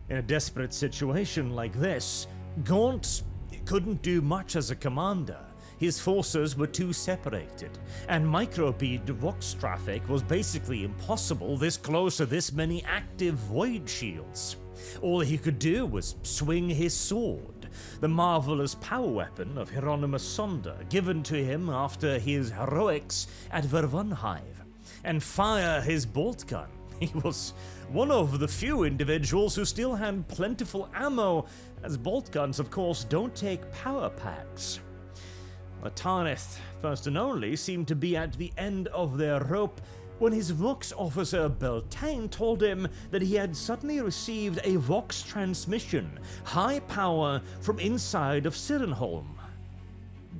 In a desperate situation like this, Gaunt couldn't do much as a commander. His forces were too separated, and microbead vox traffic was basically impossible this close to this many active void shields. All he could do was swing his sword, the marvelous power weapon of Hieronymus Sonder, given to him after his heroics at Vervunhive, and fire his bolt gun. He was one of the few individuals who still had plentiful ammo, as bolt guns, of course, don't take power packs. The Tarnith, first and only, seemed to be at the end of their rope when his Vox officer Beltane told him that he had suddenly received a Vox transmission, high power, from inside of Sirenholm.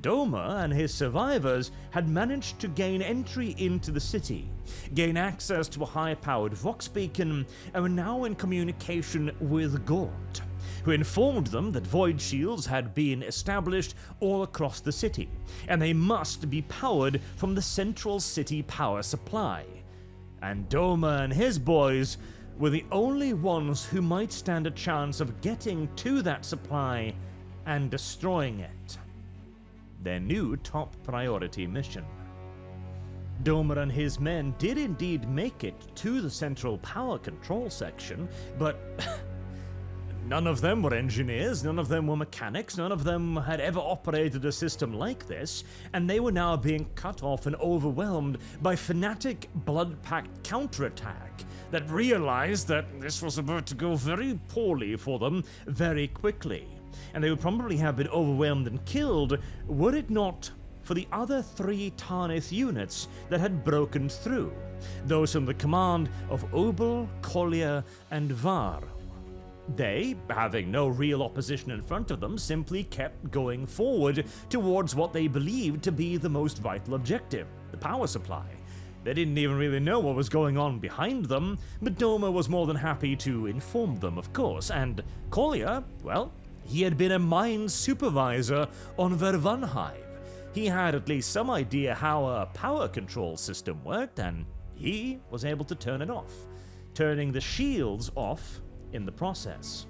Doma and his survivors had managed to gain entry into the city, gain access to a high-powered Vox beacon, and were now in communication with Gaunt, who informed them that void shields had been established all across the city, and they must be powered from the central city power supply. And Doma and his boys were the only ones who might stand a chance of getting to that supply and destroying it. Their new top priority mission. Doma and his men did indeed make it to the central power control section, but none of them were engineers, none of them were mechanics, none of them had ever operated a system like this, and they were now being cut off and overwhelmed by fanatic blood-packed counterattack that realized that this was about to go very poorly for them very quickly, and they would probably have been overwhelmed and killed were it not for the other 3 Tarnith units that had broken through, those from the command of Obel, Collier, and Var. They, having no real opposition in front of them, simply kept going forward towards what they believed to be the most vital objective, the power supply. They didn't even really know what was going on behind them, but Doma was more than happy to inform them, of course, and Collier, well, he had been a mine supervisor on Vervunhive. He had at least some idea how a power control system worked, and he was able to turn it off, turning the shields off in the process.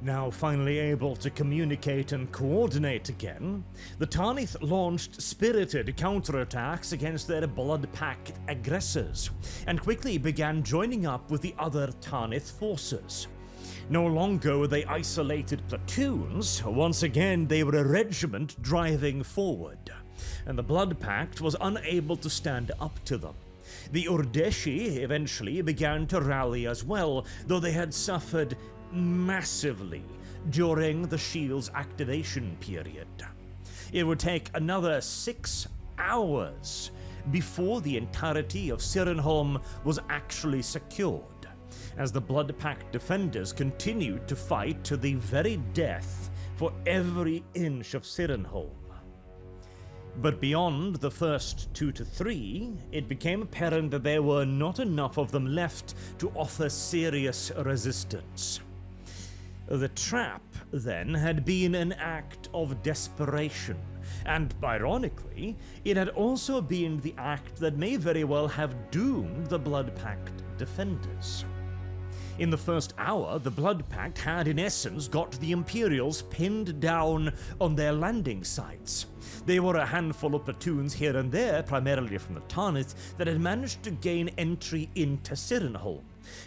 Now finally able to communicate and coordinate again, the Tarnith launched spirited counterattacks against their blood-packed aggressors, and quickly began joining up with the other Tarnith forces. No longer were they isolated platoons, once again they were a regiment driving forward, and the Blood Pact was unable to stand up to them. The Urdeshi eventually began to rally as well, though they had suffered massively during the shield's activation period. It would take another 6 hours before the entirety of Sirenholm was actually secured, as the Blood Pact defenders continued to fight to the very death for every inch of Sirenholm. But beyond the first 2 to 3, it became apparent that there were not enough of them left to offer serious resistance. The trap, then, had been an act of desperation, and ironically, it had also been the act that may very well have doomed the Blood Pact defenders. In the first hour, the Blood Pact had in essence got the Imperials pinned down on their landing sites. There were a handful of platoons here and there, primarily from the Tarnith, that had managed to gain entry into Sirenholm,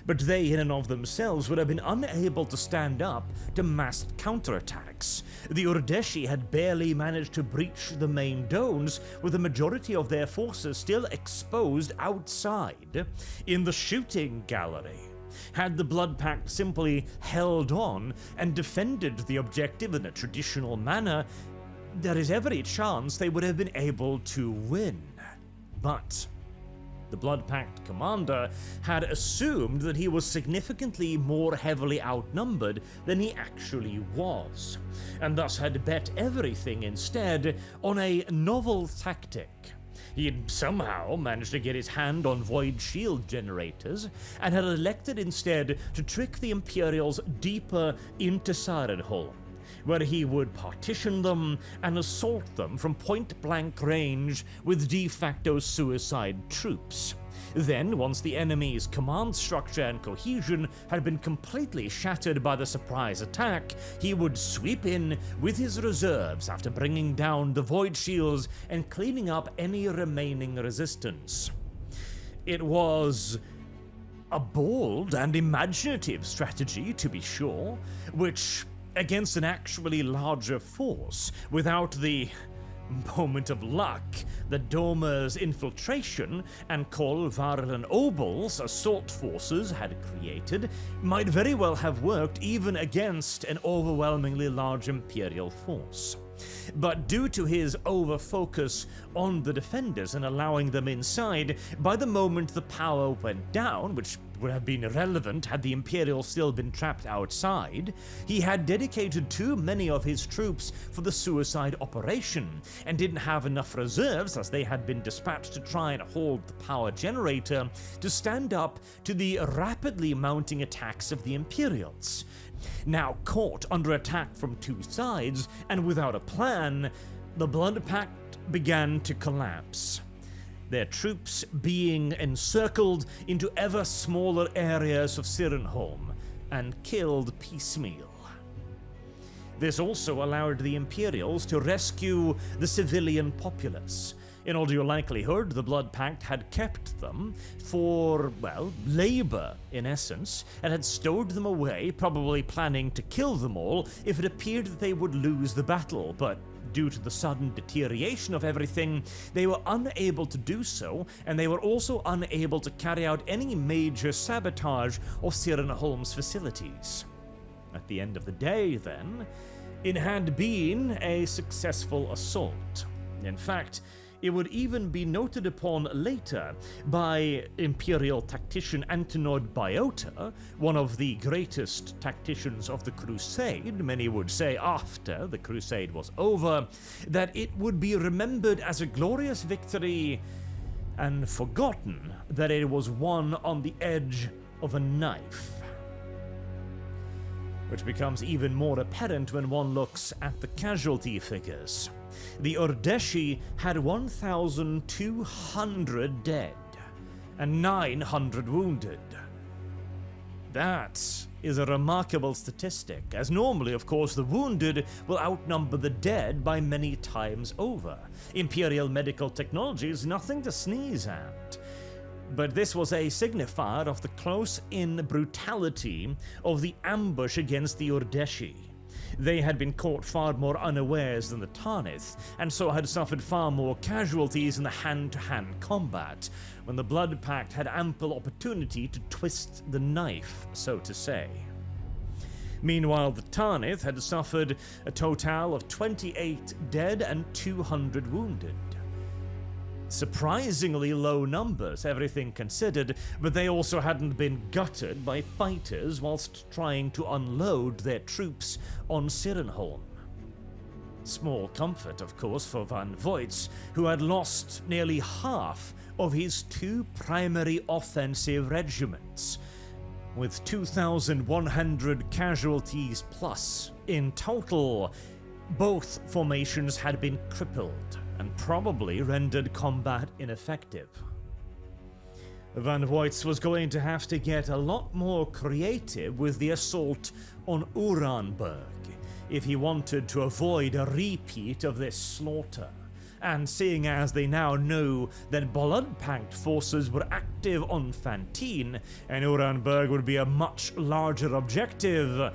but they in and of themselves would have been unable to stand up to massed counterattacks. The Urdeshi had barely managed to breach the main domes, with the majority of their forces still exposed outside in the shooting gallery. Had the Blood Pact simply held on and defended the objective in a traditional manner, there is every chance they would have been able to win. But the Blood Pact commander had assumed that he was significantly more heavily outnumbered than he actually was, and thus had bet everything instead on a novel tactic. He had somehow managed to get his hand on void shield generators, and had elected instead to trick the Imperials deeper into Sirenholm, where he would partition them and assault them from point-blank range with de facto suicide troops. Then, once the enemy's command structure and cohesion had been completely shattered by the surprise attack, he would sweep in with his reserves after bringing down the void shields and cleaning up any remaining resistance. It was a bold and imaginative strategy, to be sure, which, against an actually larger force, without the moment of luck that Domer's infiltration and Kol Varl Obel's assault forces had created, might very well have worked even against an overwhelmingly large Imperial force. But due to his over-focus on the defenders and allowing them inside, by the moment the power went down, which would have been irrelevant had the Imperials still been trapped outside, he had dedicated too many of his troops for the suicide operation, and didn't have enough reserves, as they had been dispatched to try and hold the power generator, to stand up to the rapidly mounting attacks of the Imperials. Now caught under attack from two sides, and without a plan, the Blood Pact began to collapse, their troops being encircled into ever smaller areas of Sirenholm and killed piecemeal. This also allowed the Imperials to rescue the civilian populace. In all due likelihood, the Blood Pact had kept them for, well, labor, in essence, and had stowed them away, probably planning to kill them all if it appeared that they would lose the battle, but due to the sudden deterioration of everything, they were unable to do so, and they were also unable to carry out any major sabotage of Sirenholm's facilities. At the end of the day, then, it had been a successful assault. In fact, it would even be noted upon later by Imperial tactician Antonod Biota, one of the greatest tacticians of the Crusade, many would say after the Crusade was over, that it would be remembered as a glorious victory and forgotten that it was won on the edge of a knife. Which becomes even more apparent when one looks at the casualty figures. The Urdeshi had 1,200 dead and 900 wounded. That is a remarkable statistic, as normally, of course, the wounded will outnumber the dead by many times over. Imperial medical technology is nothing to sneeze at. But this was a signifier of the close-in brutality of the ambush against the Urdeshi. They had been caught far more unawares than the Tarnith, and so had suffered far more casualties in the hand-to-hand combat, when the Blood Pact had ample opportunity to twist the knife, so to say. Meanwhile, the Tarnith had suffered a total of 28 dead and 200 wounded. Surprisingly low numbers, everything considered, but they also hadn't been gutted by fighters whilst trying to unload their troops on Sirenholm. Small comfort, of course, for Van Voits, who had lost nearly half of his two primary offensive regiments, with 2,100 casualties plus. In total, both formations had been crippled and probably rendered combat ineffective. Van Voits was going to have to get a lot more creative with the assault on Uranberg if he wanted to avoid a repeat of this slaughter. And seeing as they now knew that Blood Pact forces were active on Phantine, and Uranberg would be a much larger objective,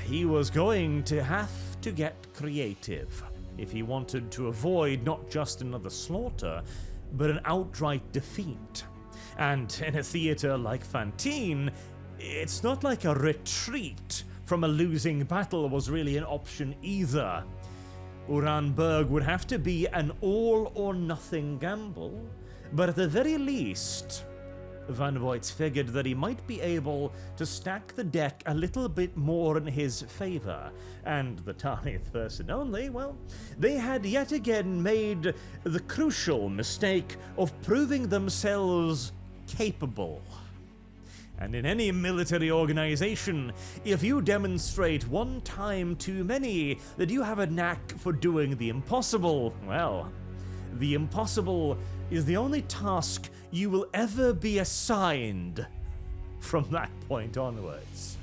he was going to have to get creative if he wanted to avoid not just another slaughter, but an outright defeat. And in a theater like Phantine, it's not like a retreat from a losing battle was really an option either. Uranberg would have to be an all-or-nothing gamble, but at the very least, Van Voits figured that he might be able to stack the deck a little bit more in his favor, and the Tarnith person only, well, they had yet again made the crucial mistake of proving themselves capable. And in any military organization, if you demonstrate one time too many that you have a knack for doing the impossible, well, the impossible is the only task you will ever be assigned from that point onwards.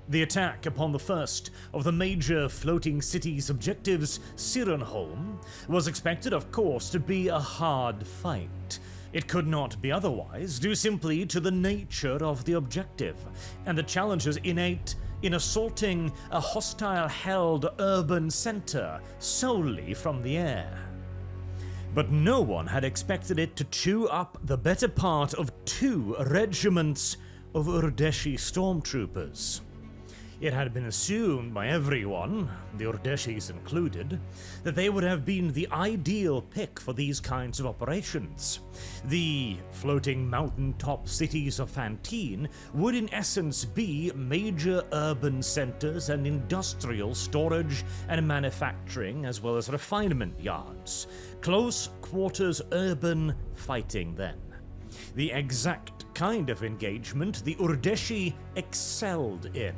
The attack upon the first of the major floating city's objectives, Sirenholm, was expected, of course, to be a hard fight. It could not be otherwise, due simply to the nature of the objective, and the challenges innate in assaulting a hostile-held urban center solely from the air. But no one had expected it to chew up the better part of 2 regiments of Urdeshi stormtroopers. It had been assumed by everyone, the Urdeshis included, that they would have been the ideal pick for these kinds of operations. The floating mountaintop cities of Phantine would in essence be major urban centers and industrial storage and manufacturing as well as refinement yards. Close quarters urban fighting then. The exact kind of engagement the Urdeshi excelled in,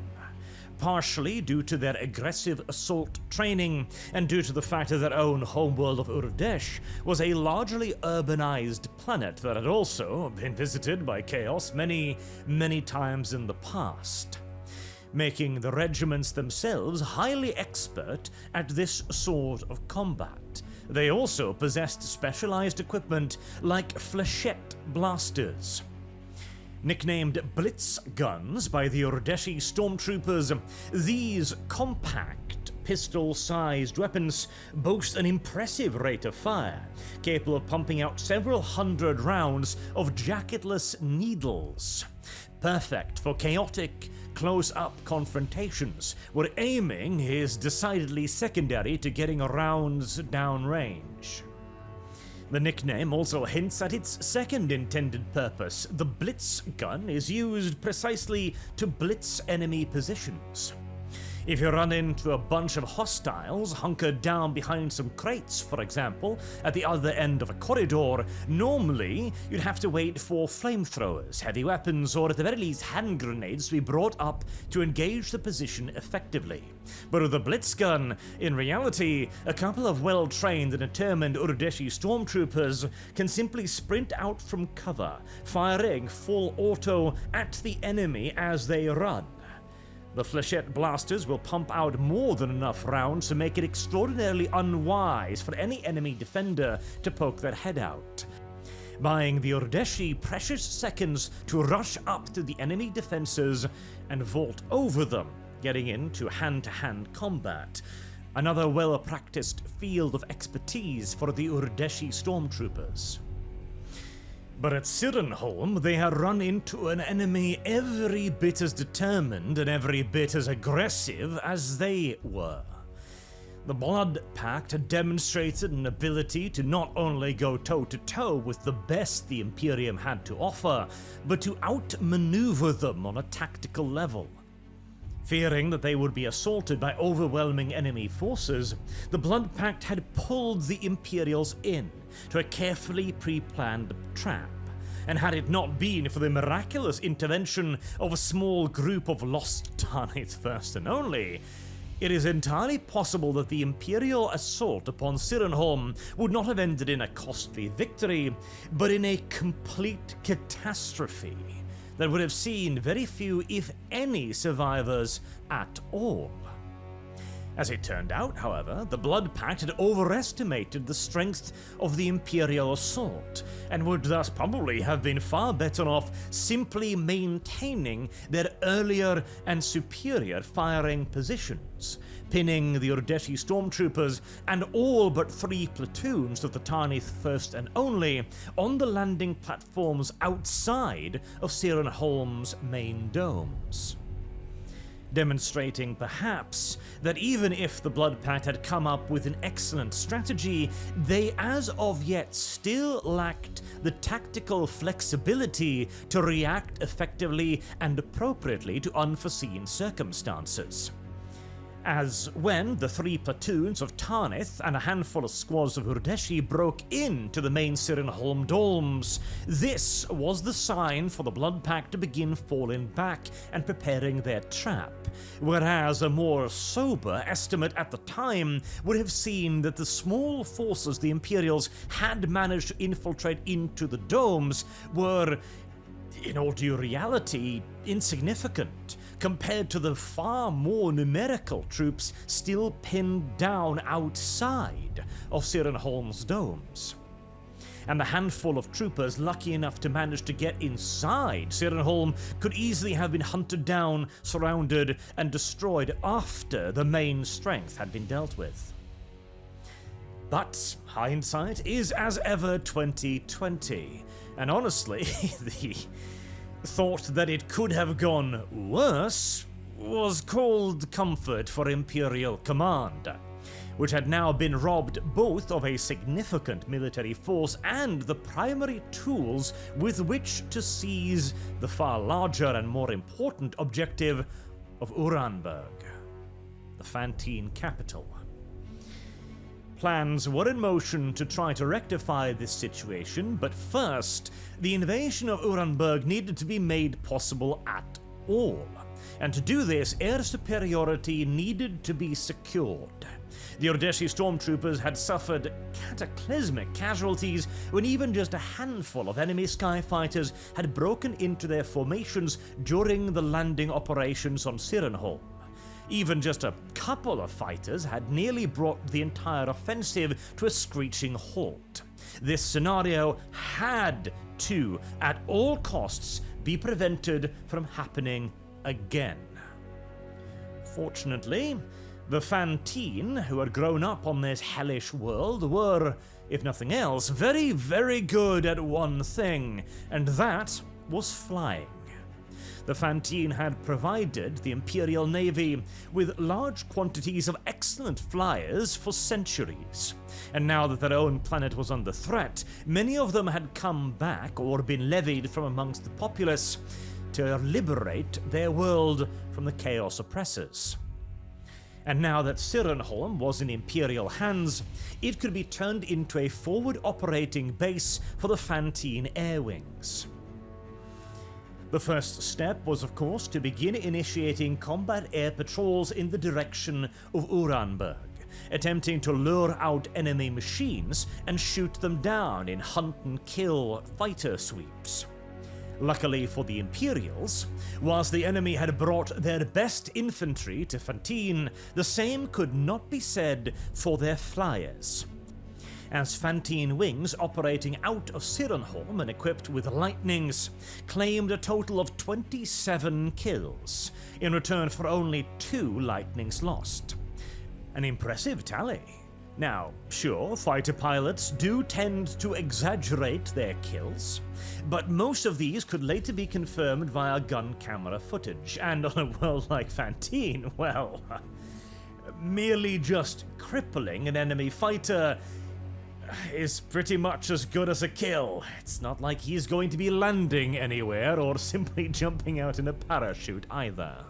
partially due to their aggressive assault training and due to the fact that their own homeworld of Urdesh was a largely urbanized planet that had also been visited by Chaos many, many times in the past, making the regiments themselves highly expert at this sort of combat. They also possessed specialized equipment like flechette blasters. Nicknamed Blitz Guns by the Urdeshi stormtroopers, these compact pistol-sized weapons boast an impressive rate of fire, capable of pumping out several hundred rounds of jacketless needles. Perfect for chaotic, close-up confrontations, where aiming is decidedly secondary to getting rounds downrange. The nickname also hints at its second intended purpose. The Blitz gun is used precisely to blitz enemy positions. If you run into a bunch of hostiles hunkered down behind some crates, for example, at the other end of a corridor, normally you'd have to wait for flamethrowers, heavy weapons, or at the very least hand grenades to be brought up to engage the position effectively. But with the Blitz gun, in reality, a couple of well-trained and determined Urdeshi stormtroopers can simply sprint out from cover, firing full auto at the enemy as they run. The flechette blasters will pump out more than enough rounds to make it extraordinarily unwise for any enemy defender to poke their head out, buying the Urdeshi precious seconds to rush up to the enemy defenses and vault over them, getting into hand-to-hand combat. Another well-practiced field of expertise for the Urdeshi stormtroopers. But at Sirenholm, they had run into an enemy every bit as determined and every bit as aggressive as they were. The Blood Pact had demonstrated an ability to not only go toe-to-toe with the best the Imperium had to offer, but to outmaneuver them on a tactical level. Fearing that they would be assaulted by overwhelming enemy forces, the Blood Pact had pulled the Imperials in to a carefully pre-planned trap, and had it not been for the miraculous intervention of a small group of lost Tarnith first and only, it is entirely possible that the Imperial assault upon Sirenholm would not have ended in a costly victory, but in a complete catastrophe that would have seen very few, if any, survivors at all. As it turned out, however, the Blood Pact had overestimated the strength of the Imperial assault, and would thus probably have been far better off simply maintaining their earlier and superior firing positions, pinning the Urdeshi stormtroopers and all but 3 platoons of the Tarnith First and Only on the landing platforms outside of Sirenholm's main domes, demonstrating perhaps that even if the Blood Pact had come up with an excellent strategy, they as of yet still lacked the tactical flexibility to react effectively and appropriately to unforeseen circumstances. as when the 3 platoons of Tarnith and a handful of squads of Urdeshi broke into the main Sirenholm domes. This was the sign for the Blood Pack to begin falling back and preparing their trap, whereas a more sober estimate at the time would have seen that the small forces the Imperials had managed to infiltrate into the domes were, in all due reality, insignificant compared to the far more numerical troops still pinned down outside of Sirenholm's domes. And the handful of troopers lucky enough to manage to get inside Sirenholm could easily have been hunted down, surrounded, and destroyed after the main strength had been dealt with. But hindsight is as ever 2020, and honestly, the thought that it could have gone worse was cold comfort for Imperial Command, which had now been robbed both of a significant military force and the primary tools with which to seize the far larger and more important objective of Uranberg, the Phantine capital. Plans were in motion to try to rectify this situation, but first, the invasion of Uranberg needed to be made possible at all, and to do this, air superiority needed to be secured. The Urdeshi stormtroopers had suffered cataclysmic casualties when even just a handful of enemy skyfighters had broken into their formations during the landing operations on Sirenholm. Even just a couple of fighters had nearly brought the entire offensive to a screeching halt. This scenario had to, at all costs, be prevented from happening again. Fortunately, the Phantine, who had grown up on this hellish world, were, if nothing else, very, very good at one thing, and that was flying. The Phantine had provided the Imperial Navy with large quantities of excellent flyers for centuries, and now that their own planet was under threat, many of them had come back or been levied from amongst the populace to liberate their world from the Chaos oppressors. And now that Sirenholm was in Imperial hands, it could be turned into a forward operating base for the Phantine air wings. The first step was, of course, to begin initiating combat air patrols in the direction of Uranberg, attempting to lure out enemy machines and shoot them down in hunt-and-kill fighter sweeps. Luckily for the Imperials, whilst the enemy had brought their best infantry to Phantine, the same could not be said for their flyers, as Phantine wings operating out of Sirenholm and equipped with lightnings claimed a total of 27 kills, in return for only 2 lightnings lost. An impressive tally. Now, sure, fighter pilots do tend to exaggerate their kills, but most of these could later be confirmed via gun camera footage, and on a world like Phantine, well, merely just crippling an enemy fighter is pretty much as good as a kill. It's not like he's going to be landing anywhere or simply jumping out in a parachute either.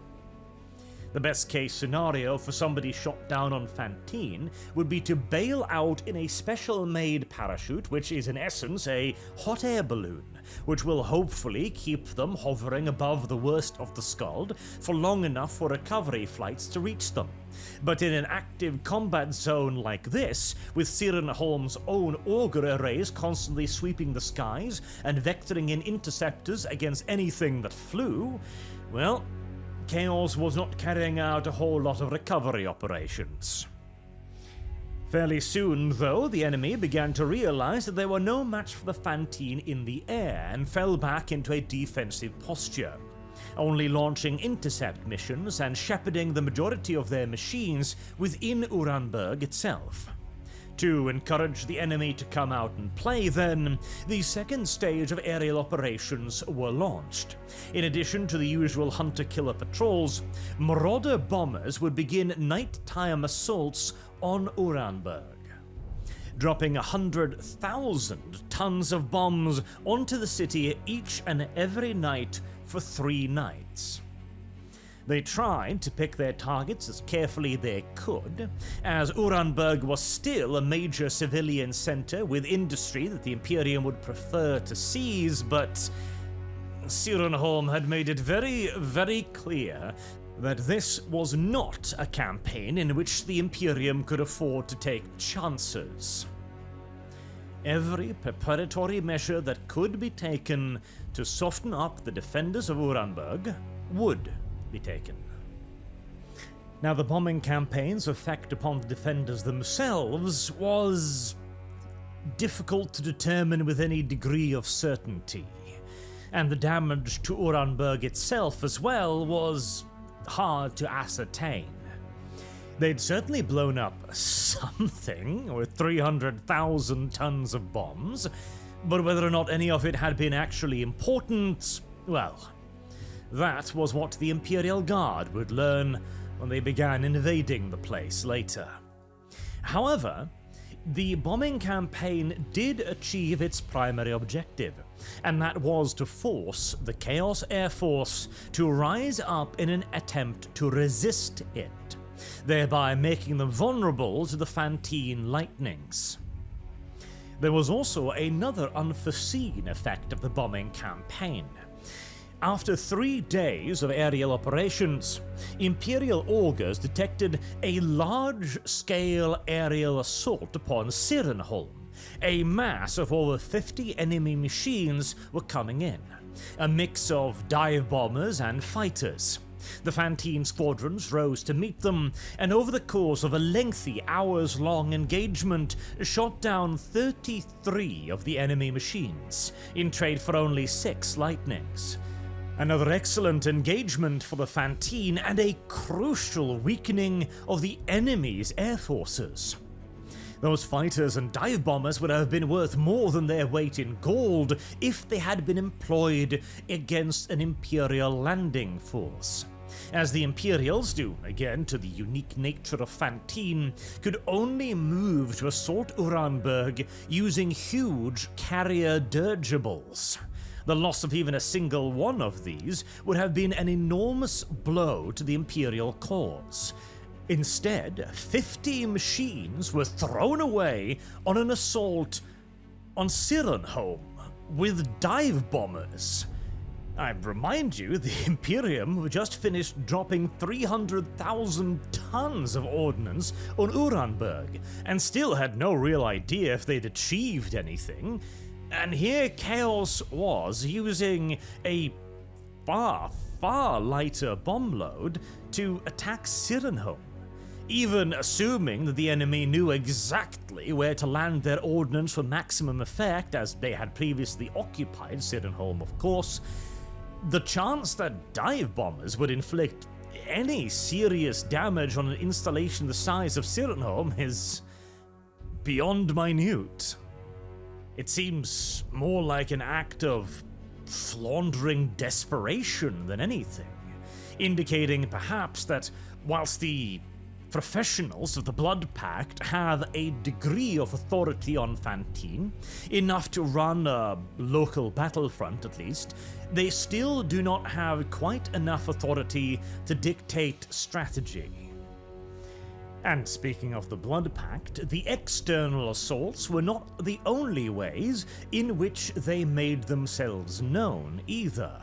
The best case scenario for somebody shot down on Phantine would be to bail out in a special made parachute, which is in essence a hot air balloon, which will hopefully keep them hovering above the worst of the Skald for long enough for recovery flights to reach them. But in an active combat zone like this, with Sirenholm's own auger arrays constantly sweeping the skies and vectoring in interceptors against anything that flew, well, Chaos was not carrying out a whole lot of recovery operations. Fairly soon, though, the enemy began to realize that they were no match for the Phantine in the air and fell back into a defensive posture, only launching intercept missions and shepherding the majority of their machines within Uranberg itself. To encourage the enemy to come out and play, then, the second stage of aerial operations were launched. In addition to the usual hunter-killer patrols, Marauder bombers would begin nighttime assaults on Uranberg, dropping 100,000 tons of bombs onto the city each and every night for 3 nights. They tried to pick their targets as carefully they could, as Uranberg was still a major civilian center with industry that the Imperium would prefer to seize, but Sirenholm had made it very, very clear that this was not a campaign in which the Imperium could afford to take chances. Every preparatory measure that could be taken to soften up the defenders of Uranberg would be taken. Now, the bombing campaign's effect upon the defenders themselves was difficult to determine with any degree of certainty, and the damage to Uranberg itself as well was hard to ascertain. They'd certainly blown up something with 300,000 tons of bombs, but whether or not any of it had been actually important, well, that was what the Imperial Guard would learn when they began invading the place later. However, the bombing campaign did achieve its primary objective, and that was to force the Chaos Air Force to rise up in an attempt to resist it, thereby making them vulnerable to the Phantine lightnings. There was also another unforeseen effect of the bombing campaign. After 3 days of aerial operations, Imperial augurs detected a large-scale aerial assault upon Sirenholm. A mass of over 50 enemy machines were coming in, a mix of dive bombers and fighters. The Phantine squadrons rose to meet them, and over the course of a lengthy hours-long engagement, shot down 33 of the enemy machines, in trade for only 6 lightnings. Another excellent engagement for the Phantine, and a crucial weakening of the enemy's air forces. Those fighters and dive bombers would have been worth more than their weight in gold if they had been employed against an Imperial landing force, as the Imperials, due again to the unique nature of Phantine, could only move to assault Uranberg using huge carrier dirigibles. The loss of even a single one of these would have been an enormous blow to the Imperial cause. Instead, 50 machines were thrown away on an assault on Sirenholm with dive bombers. I remind you, the Imperium just finished dropping 300,000 tons of ordnance on Uranberg, and still had no real idea if they'd achieved anything. And here Chaos was using a far, far lighter bomb load to attack Sirenholm, even assuming that the enemy knew exactly where to land their ordnance for maximum effect, as they had previously occupied Sirenholm, of course. The chance that dive bombers would inflict any serious damage on an installation the size of Sirenholm is beyond minute. It seems more like an act of floundering desperation than anything, indicating perhaps that whilst the professionals of the Blood Pact have a degree of authority on Phantine, enough to run a local battlefront at least, they still do not have quite enough authority to dictate strategy. And speaking of the Blood Pact, the external assaults were not the only ways in which they made themselves known either.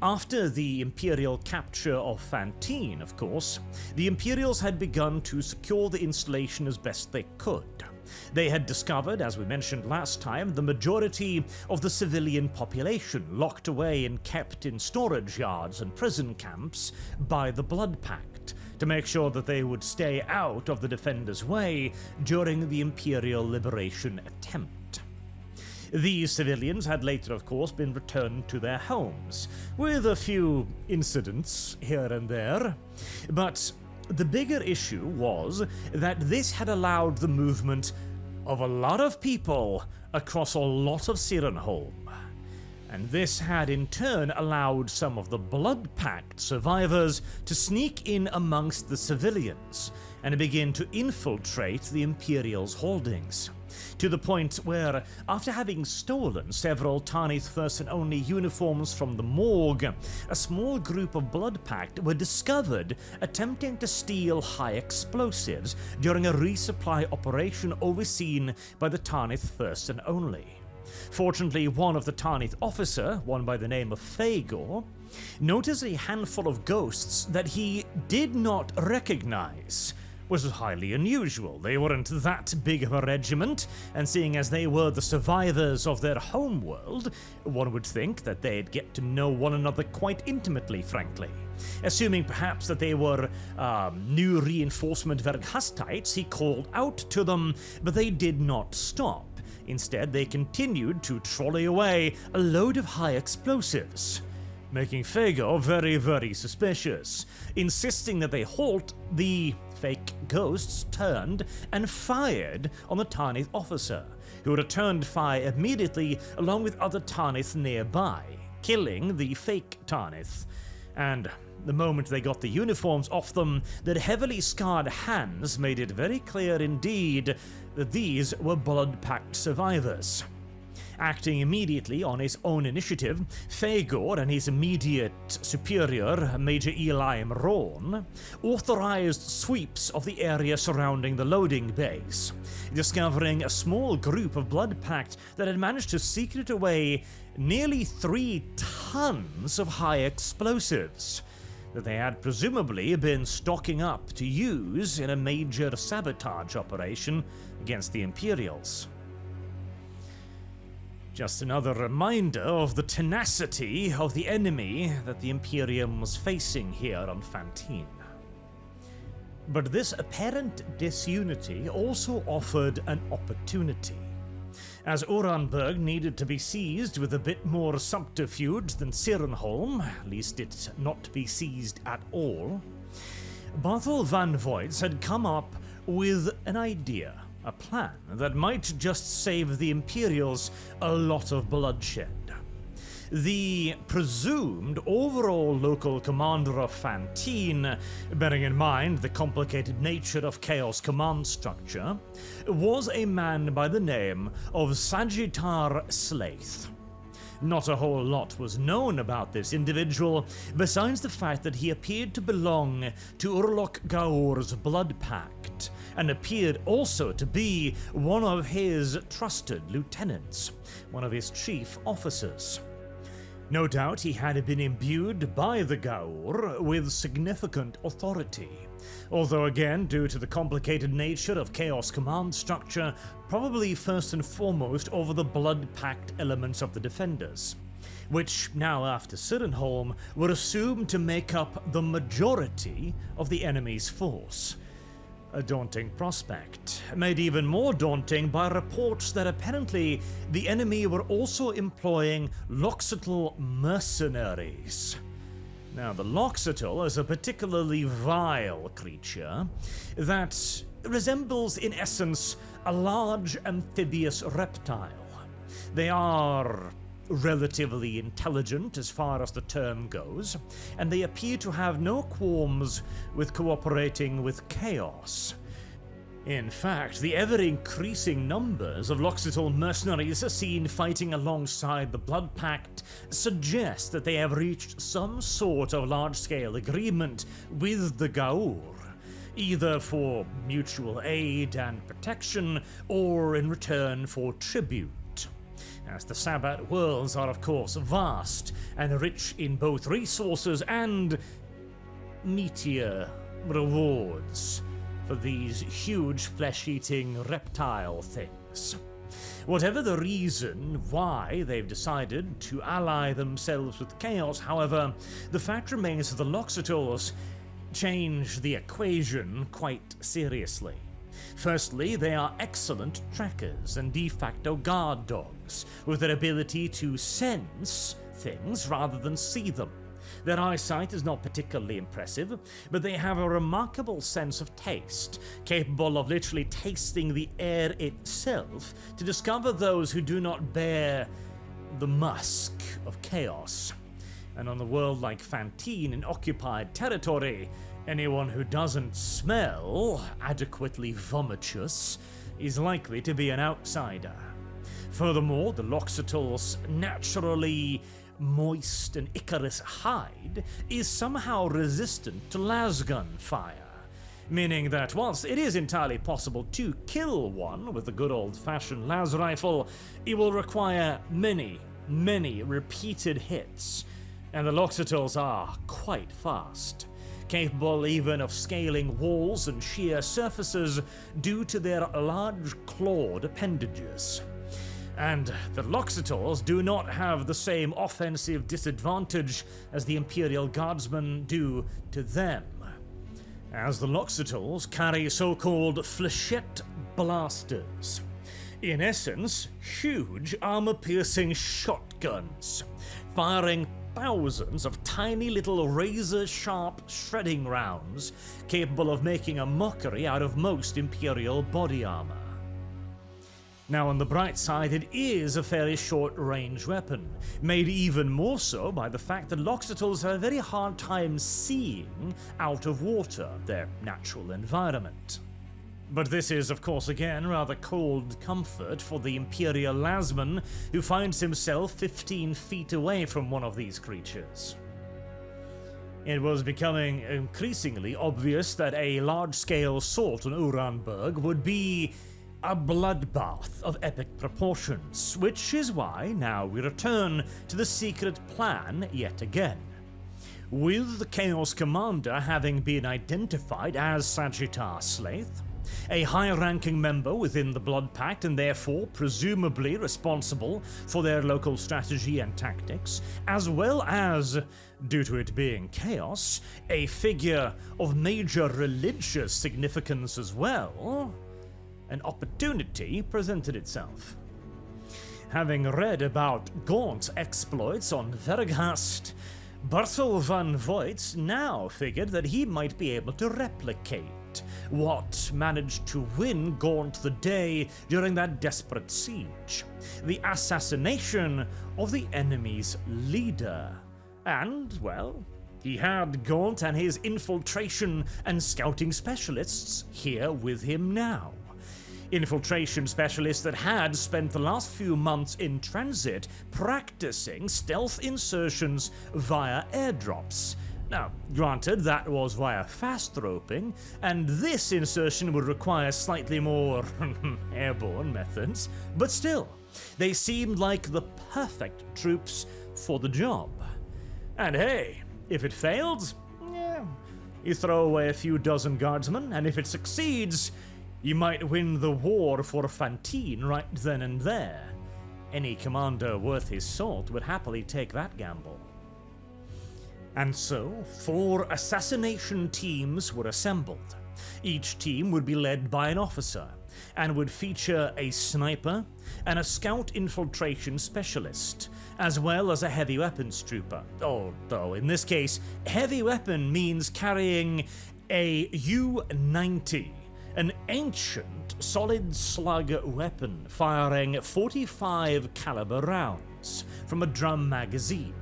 After the Imperial capture of Phantine, of course, the Imperials had begun to secure the installation as best they could. They had discovered, as we mentioned last time, the majority of the civilian population locked away and kept in storage yards and prison camps by the Blood Pact, to make sure that they would stay out of the defenders' way during the Imperial liberation attempt. These civilians had later, of course, been returned to their homes, with a few incidents here and there, but the bigger issue was that this had allowed the movement of a lot of people across a lot of Sirenholm. and this had in turn allowed some of the Blood Pact survivors to sneak in amongst the civilians and begin to infiltrate the Imperial's holdings, to the point where, after having stolen several Tarnith First and Only uniforms from the morgue, a small group of Blood Pact were discovered attempting to steal high explosives during a resupply operation overseen by the Tarnith First and Only. Fortunately, one of the Tarnith officer, one by the name of Phagor, noticed a handful of ghosts that he did not recognize, which was highly unusual. They weren't that big of a regiment, and seeing as they were the survivors of their homeworld, one would think that they'd get to know one another quite intimately, frankly. Assuming perhaps that they were new reinforcement Verghastites, he called out to them, but they did not stop. Instead, they continued to trolley away a load of high explosives, making Phagor very, very suspicious. Insisting that they halt, the fake ghosts turned and fired on the Tarnith officer, who returned fire immediately along with other Tarnith nearby, killing the fake Tarnith. And the moment they got the uniforms off them, their heavily scarred hands made it very clear indeed that these were Blood Pact survivors. Acting immediately on his own initiative, Phagor and his immediate superior, Major Eli Mron, authorized sweeps of the area surrounding the loading bays, discovering a small group of Blood Pact that had managed to secret away nearly 3 tons of high explosives that they had presumably been stocking up to use in a major sabotage operation against the Imperials. Just another reminder of the tenacity of the enemy that the Imperium was facing here on Phantine. But this apparent disunity also offered an opportunity. As Oranberg needed to be seized with a bit more subterfuge than Sirenholm, at least it not be seized at all, Barthol van Voits had come up with an idea. A plan that might just save the Imperials a lot of bloodshed. The presumed overall local commander of Phantine, bearing in mind the complicated nature of Chaos command structure, was a man by the name of Sagittar Slaith. Not a whole lot was known about this individual, besides the fact that he appeared to belong to Urlok Gaur's Blood Pact, and appeared also to be one of his trusted lieutenants, one of his chief officers. No doubt he had been imbued by the Gaur with significant authority, although again, due to the complicated nature of Chaos command structure, probably first and foremost over the Blood Pact elements of the Defenders, which now after Sirenholm were assumed to make up the majority of the enemy's force. A daunting prospect, made even more daunting by reports that apparently the enemy were also employing Loxodal mercenaries. Now, the Loxodal is a particularly vile creature that resembles, in essence, a large amphibious reptile. They are relatively intelligent as far as the term goes, and they appear to have no qualms with cooperating with Chaos. In fact, the ever-increasing numbers of Loxodal mercenaries seen fighting alongside the Blood Pact suggest that they have reached some sort of large-scale agreement with the Gaur, either for mutual aid and protection, or in return for tribute. As the Sabbat worlds are of course vast and rich in both resources and meteor rewards for these huge flesh-eating reptile things. Whatever the reason why they've decided to ally themselves with Chaos, however, the fact remains that the Loxodals change the equation quite seriously. Firstly, they are excellent trackers and de facto guard dogs, with their ability to sense things rather than see them. Their eyesight is not particularly impressive, but they have a remarkable sense of taste, capable of literally tasting the air itself to discover those who do not bear the musk of chaos. And on a world like Phantine, in occupied territory, anyone who doesn't smell adequately vomitous is likely to be an outsider. Furthermore, the Loxatal's naturally moist and Icarus hide is somehow resistant to lasgun fire, meaning that whilst it is entirely possible to kill one with the good old-fashioned las rifle, it will require many repeated hits, and the Loxatals are quite fast, capable even of scaling walls and sheer surfaces due to their large clawed appendages. And the Loxatals do not have the same offensive disadvantage as the Imperial Guardsmen do to them, as the Loxatals carry so-called flechette blasters. In essence, huge armor-piercing shotguns, firing thousands of tiny little razor-sharp shredding rounds capable of making a mockery out of most Imperial body armor. Now, on the bright side, it is a fairly short-range weapon, made even more so by the fact that Loxatals have a very hard time seeing out of water, their natural environment. But this is, of course, again, rather cold comfort for the Imperial Lasman, who finds himself 15 feet away from one of these creatures. It was becoming increasingly obvious that a large-scale assault on Uranberg would be a bloodbath of epic proportions, which is why now we return to the secret plan yet again. With the Chaos Commander having been identified as Sagittar Slaith, a high-ranking member within the Blood Pact and therefore presumably responsible for their local strategy and tactics, as well as, due to it being chaos, a figure of major religious significance as well, an opportunity presented itself. Having read about Gaunt's exploits on Verghast, Berthel van Voigt now figured that he might be able to replicate what managed to win Gaunt the day during that desperate siege, the assassination of the enemy's leader. And, well, he had Gaunt and his infiltration and scouting specialists here with him now. Infiltration specialists that had spent the last few months in transit practicing stealth insertions via airdrops. Now, granted, that was via fast roping, and this insertion would require slightly more airborne methods, but still, they seemed like the perfect troops for the job. And hey, if it failed, you throw away a few dozen guardsmen, and if it succeeds, you might win the war for Phantine right then and there. Any commander worth his salt would happily take that gamble. And so, 4 assassination teams were assembled. Each team would be led by an officer, and would feature a sniper and a scout infiltration specialist, as well as a heavy weapons trooper. Although, in this case, heavy weapon means carrying a U-90, an ancient solid slug weapon firing 45 caliber rounds from a drum magazine.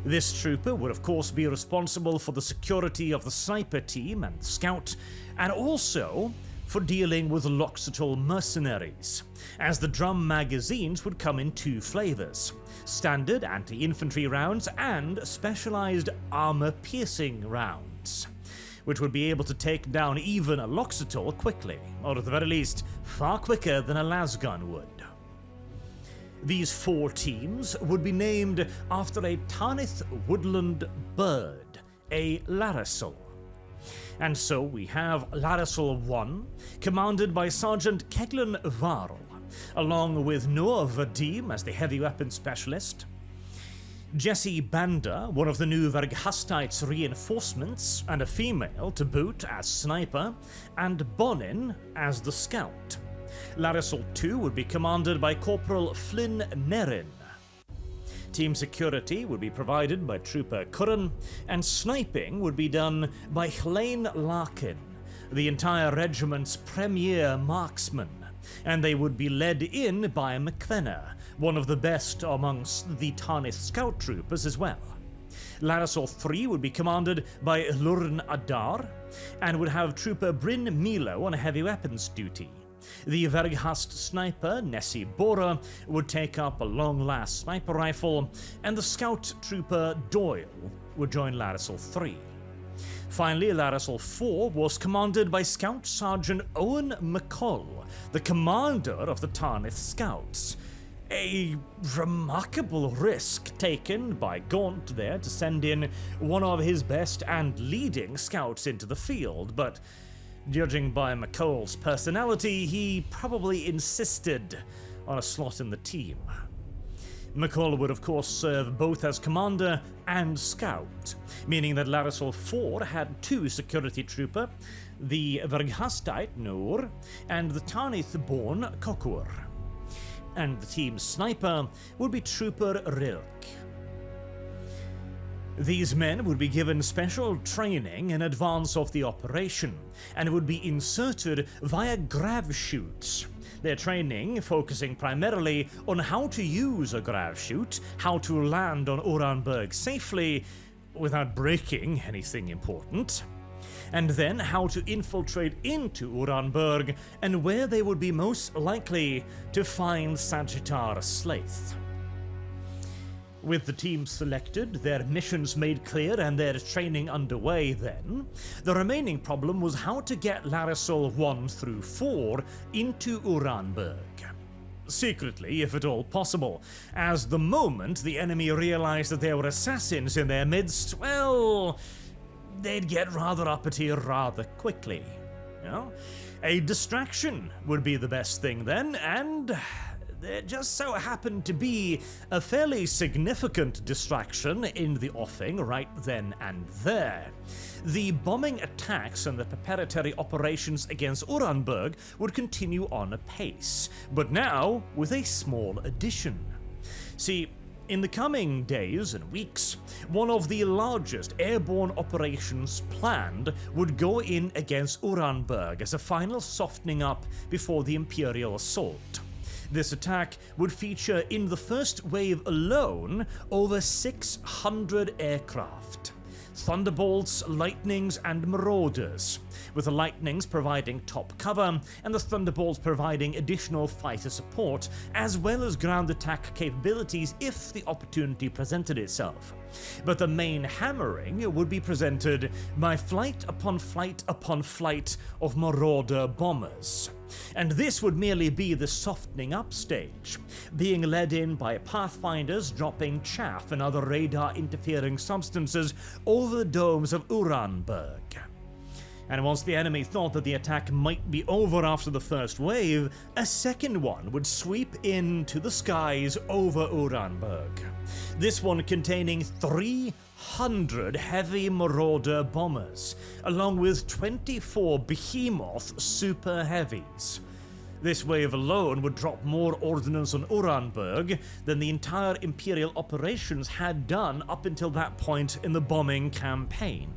This trooper would of course be responsible for the security of the sniper team and scout, and also for dealing with Loxatal mercenaries, as the drum magazines would come in 2 flavors: standard anti-infantry rounds and specialized armor-piercing rounds, which would be able to take down even a Loxatal quickly, or at the very least, far quicker than a lasgun would. These 4 teams would be named after a Tarnith woodland bird, a Larissal. And so we have Larissal 1, commanded by Sergeant Keglin Varl, along with Noah Vadim as the heavy weapons specialist, Jesse Banda, one of the new Verghastites' reinforcements, and a female to boot as sniper, and Bonin as the scout. Larissal 2 would be commanded by Corporal Flynn Nerin. Team security would be provided by Trooper Curran, and sniping would be done by Helene Larkin, the entire regiment's premier marksman, and they would be led in by McVenna, one of the best amongst the Tarnith scout troopers as well. Larisol III would be commanded by Lurn Adar, and would have trooper Bryn Milo on heavy weapons duty. The Verghast sniper, Nessie Bora, would take up a long-last sniper rifle, and the scout trooper Doyle would join Larisol III. Finally, Larisol IV was commanded by Scout Sergeant Owen McCall, the commander of the Tarnith Scouts. A remarkable risk taken by Gaunt there to send in one of his best and leading scouts into the field, but judging by McCall's personality, he probably insisted on a slot in the team. McCall would of course serve both as commander and scout, meaning that Larisol IV had two security trooper, the Verghastite Noor and the Tarnith-born Kokur. And the team's sniper would be Trooper Rilk. These men would be given special training in advance of the operation, and would be inserted via grav chutes. Their training focusing primarily on how to use a grav chute, how to land on Uranberg safely without breaking anything important, and then how to infiltrate into Uranberg and where they would be most likely to find Sagittar Slaith. With the team selected, their missions made clear and their training underway then, the remaining problem was how to get Larisol 1 through 4 into Uranberg. Secretly, if at all possible, as the moment the enemy realized that there were assassins in their midst, well, they'd get rather uppity rather quickly. You know? A distraction would be the best thing then, and there just so happened to be a fairly significant distraction in the offing right then and there. The bombing attacks and the preparatory operations against Uranberg would continue on apace, but now with a small addition. See, in the coming days and weeks, one of the largest airborne operations planned would go in against Uranberg as a final softening up before the Imperial assault. This attack would feature in the first wave alone over 600 aircraft. Thunderbolts, Lightnings, and Marauders, with the Lightnings providing top cover and the Thunderbolts providing additional fighter support, as well as ground attack capabilities if the opportunity presented itself. But the main hammering would be presented by flight upon flight upon flight of Marauder bombers. And this would merely be the softening up stage, being led in by pathfinders dropping chaff and other radar-interfering substances over the domes of Uranberg. And once the enemy thought that the attack might be over after the first wave, a second one would sweep into the skies over Uranberg. This one containing 300 heavy Marauder bombers, along with 24 Behemoth super heavies. This wave alone would drop more ordnance on Uranberg than the entire Imperial operations had done up until that point in the bombing campaign.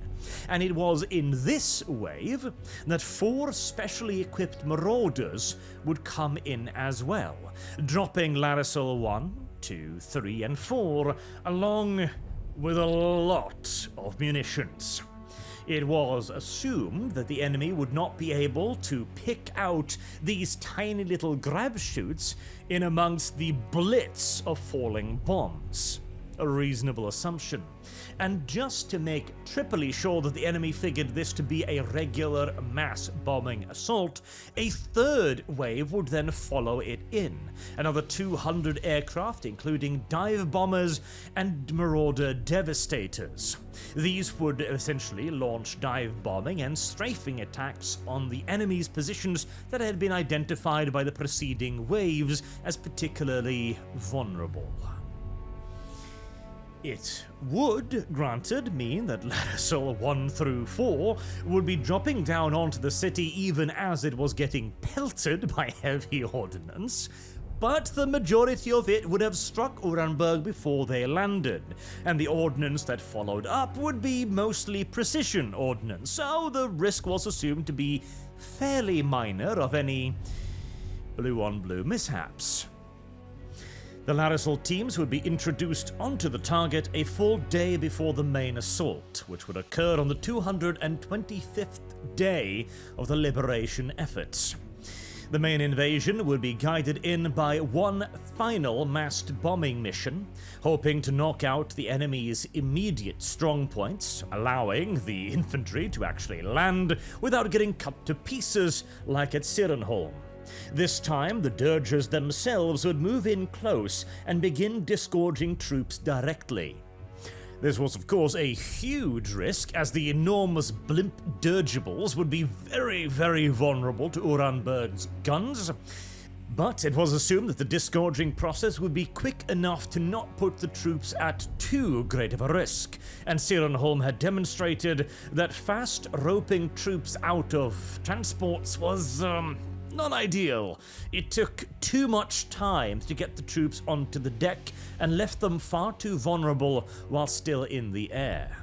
And it was in this wave that 4 specially equipped Marauders would come in as well, dropping Larisol 1, 2, 3, and 4, along with a lot of munitions. It was assumed that the enemy would not be able to pick out these tiny little grab chutes in amongst the blitz of falling bombs. A reasonable assumption. And just to make triply sure that the enemy figured this to be a regular mass bombing assault, a third wave would then follow it in. Another 200 aircraft, including dive bombers and Marauder devastators. These would essentially launch dive bombing and strafing attacks on the enemy's positions that had been identified by the preceding waves as particularly vulnerable. It would, granted, mean that Larisol 1 through 4 would be dropping down onto the city even as it was getting pelted by heavy ordnance, but the majority of it would have struck Uranberg before they landed, and the ordnance that followed up would be mostly precision ordnance, so the risk was assumed to be fairly minor of any blue-on-blue mishaps. The Larisol teams would be introduced onto the target a full day before the main assault, which would occur on the 225th day of the liberation efforts. The main invasion would be guided in by one final massed bombing mission, hoping to knock out the enemy's immediate strongpoints, allowing the infantry to actually land without getting cut to pieces like at Sirenholm. This time, the dirgers themselves would move in close and begin disgorging troops directly. This was, of course, a huge risk, as the enormous blimp dirigibles would be very, very vulnerable to Uranberg's guns, but it was assumed that the disgorging process would be quick enough to not put the troops at too great of a risk, and Sirenholm had demonstrated that fast roping troops out of transports was, not ideal. It took too much time to get the troops onto the deck and left them far too vulnerable while still in the air.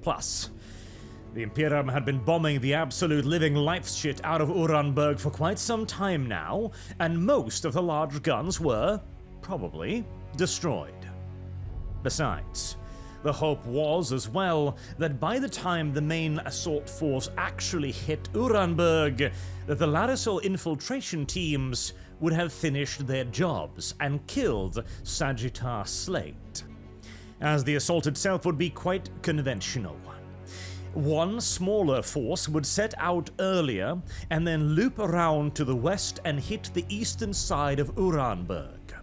Plus, the Imperium had been bombing the absolute living life shit out of Uranberg for quite some time now, and most of the large guns were, probably, destroyed. Besides, the hope was, as well, that by the time the main assault force actually hit Uranberg, that the Larisol infiltration teams would have finished their jobs and killed Sagittar Slate, as the assault itself would be quite conventional. One smaller force would set out earlier and then loop around to the west and hit the eastern side of Uranberg.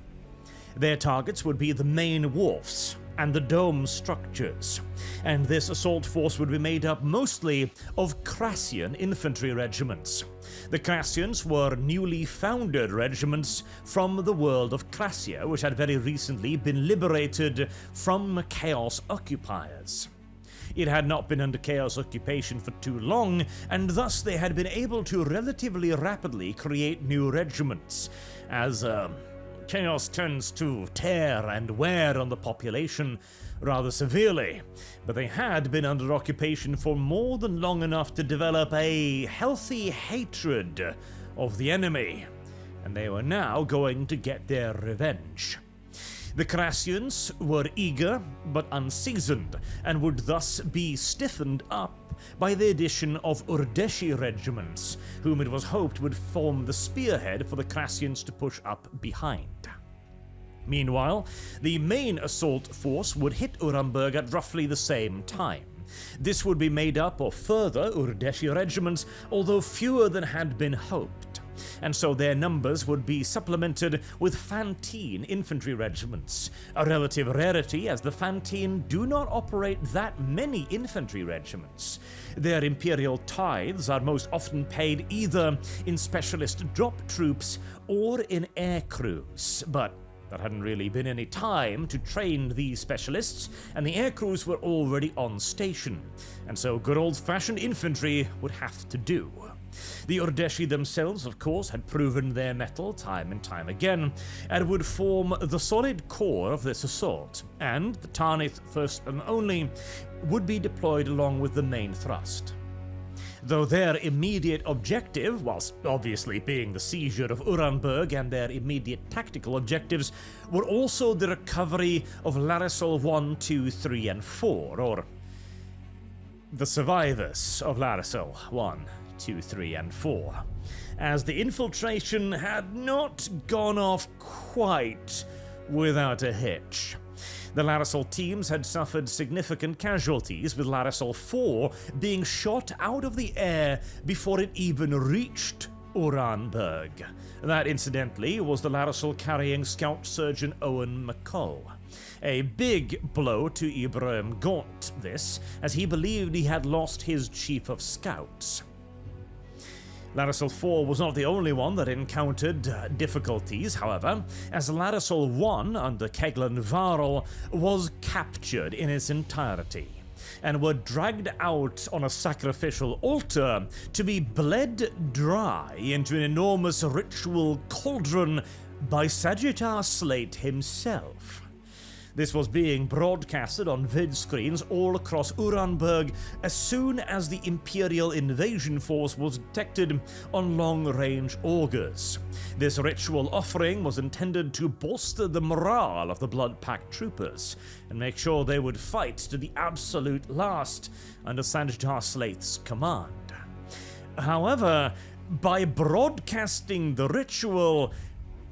Their targets would be the main wharfs and the dome structures, and this assault force would be made up mostly of Crassian infantry regiments. The Crassians were newly founded regiments from the world of Crassia, which had very recently been liberated from Chaos occupiers. It had not been under Chaos occupation for too long, and thus they had been able to relatively rapidly create new regiments, as Chaos tends to tear and wear on the population rather severely, but they had been under occupation for more than long enough to develop a healthy hatred of the enemy, and they were now going to get their revenge. The Crassians were eager but unseasoned, and would thus be stiffened up by the addition of Urdeshi regiments, whom it was hoped would form the spearhead for the Crassians to push up behind. Meanwhile, the main assault force would hit Uranberg at roughly the same time. This would be made up of further Urdeshi regiments, although fewer than had been hoped, and so their numbers would be supplemented with Phantine infantry regiments, a relative rarity as the Phantine do not operate that many infantry regiments. Their imperial tithes are most often paid either in specialist drop troops or in air crews, but there hadn't really been any time to train these specialists, and the air crews were already on station, and so good old-fashioned infantry would have to do. The Urdeshi themselves, of course, had proven their mettle time and time again, and would form the solid core of this assault, and the Tarnith First and Only would be deployed along with the main thrust. Though their immediate objective, whilst obviously being the seizure of Uranberg, and their immediate tactical objectives were also the recovery of Larisol 1, 2, 3, and 4, or the survivors of Larisol 1, 2, 3, and 4, as the infiltration had not gone off quite without a hitch. The Larisol teams had suffered significant casualties, with Larisol 4 being shot out of the air before it even reached Uranberg. That, incidentally, was the Larisol carrying Scout Surgeon Owen McCull. A big blow to Ibrahim Gaunt, this, as he believed he had lost his chief of scouts. Larisol 4 was not the only one that encountered difficulties, however, as Larisol 1 under Keglan Varl was captured in its entirety, and were dragged out on a sacrificial altar to be bled dry into an enormous ritual cauldron by Sagittar Slate himself. This was being broadcasted on vid screens all across Uranberg as soon as the Imperial invasion force was detected on long-range augers. This ritual offering was intended to bolster the morale of the Blood Pact troopers and make sure they would fight to the absolute last under Sagittar Slaith's command. However, by broadcasting the ritual,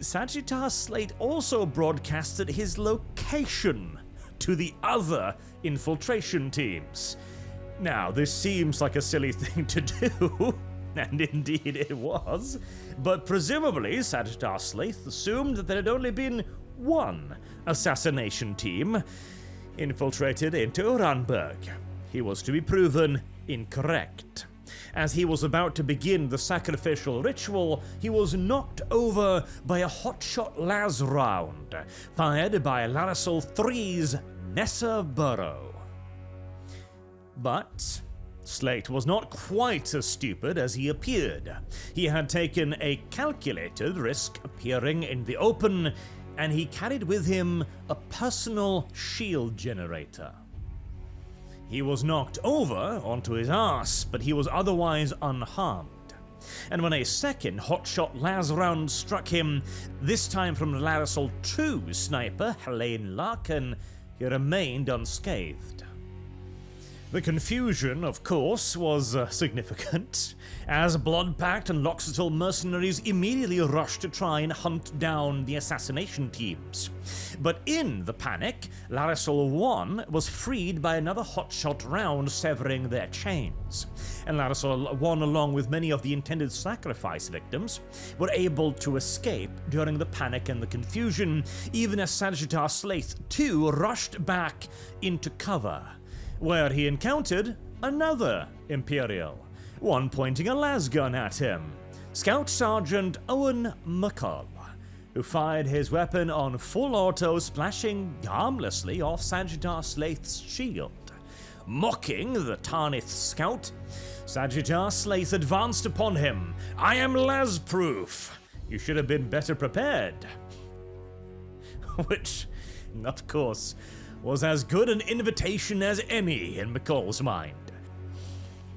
Sagittar Slaith also broadcasted his location to the other infiltration teams. Now, this seems like a silly thing to do, and indeed it was, but presumably Sagittar Slaith assumed that there had only been one assassination team infiltrated into Uranberg. He was to be proven incorrect. As he was about to begin the sacrificial ritual, he was knocked over by a hotshot las round, fired by Larisol III's Nessa Burrow. But Slaith was not quite as stupid as he appeared. He had taken a calculated risk appearing in the open, and he carried with him a personal shield generator. He was knocked over onto his arse, but he was otherwise unharmed. And when a second hotshot las round struck him, this time from Larisol II's sniper, Helene Larkin, he remained unscathed. The confusion, of course, was significant, as Blood Pact and Loxatal mercenaries immediately rushed to try and hunt down the assassination teams. But in the panic, Larisol I was freed by another hotshot round severing their chains, and Larisol I, along with many of the intended sacrifice victims, were able to escape during the panic and the confusion, even as Sagittar Slaith II rushed back into cover, where he encountered another Imperial, one pointing a lasgun at him, Scout Sergeant Owen McCall, who fired his weapon on full auto, splashing harmlessly off Sagittar Slaith's shield. Mocking the Tarnith scout, Sagittar Slaith advanced upon him. "I am las-proof. You should have been better prepared." Which, of course, was as good an invitation as any in McCall's mind.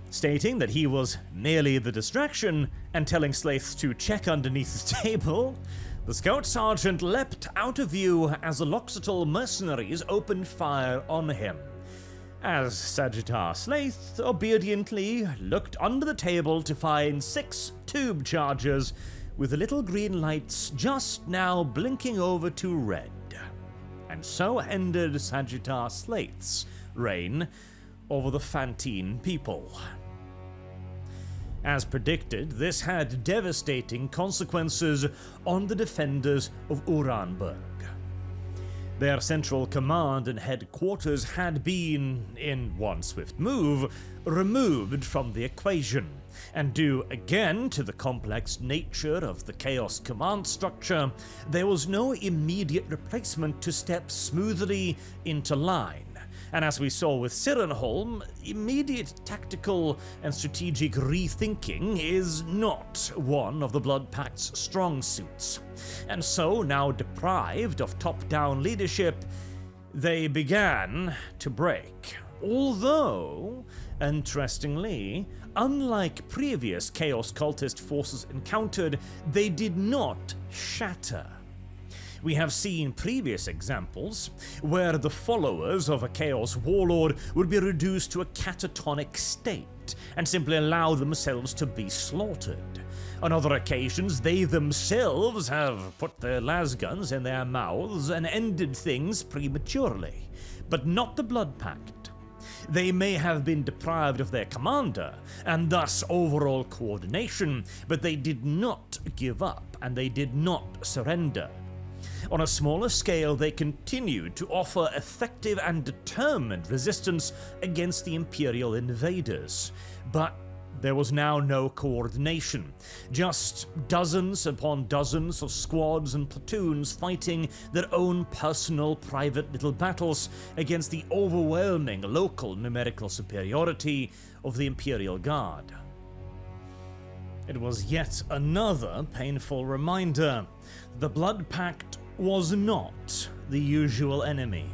Stating that he was merely the distraction and telling Slaith to check underneath the table, the Scout Sergeant leapt out of view as the Loxatal mercenaries opened fire on him, as Sagittar Slaith obediently looked under the table to find 6 tube chargers with the little green lights just now blinking over to red. And so ended Sagittar Slaith's reign over the Phantine people. As predicted, this had devastating consequences on the defenders of Uranberg. Their central command and headquarters had been, in one swift move, removed from the equation, and due again to the complex nature of the Chaos command structure, there was no immediate replacement to step smoothly into line. And as we saw with Sirenholm, immediate tactical and strategic rethinking is not one of the Blood Pact's strong suits. And so, now deprived of top-down leadership, they began to break. Although, interestingly, unlike previous Chaos cultist forces encountered, they did not shatter. We have seen previous examples where the followers of a Chaos warlord would be reduced to a catatonic state and simply allow themselves to be slaughtered. On other occasions, they themselves have put their lasguns in their mouths and ended things prematurely, but not the Blood Pact. They may have been deprived of their commander, and thus overall coordination, but they did not give up, and they did not surrender. On a smaller scale, they continued to offer effective and determined resistance against the Imperial invaders, but there was now no coordination, just dozens upon dozens of squads and platoons fighting their own personal private little battles against the overwhelming local numerical superiority of the Imperial Guard. It was yet another painful reminder. The Blood Pact was not the usual enemy,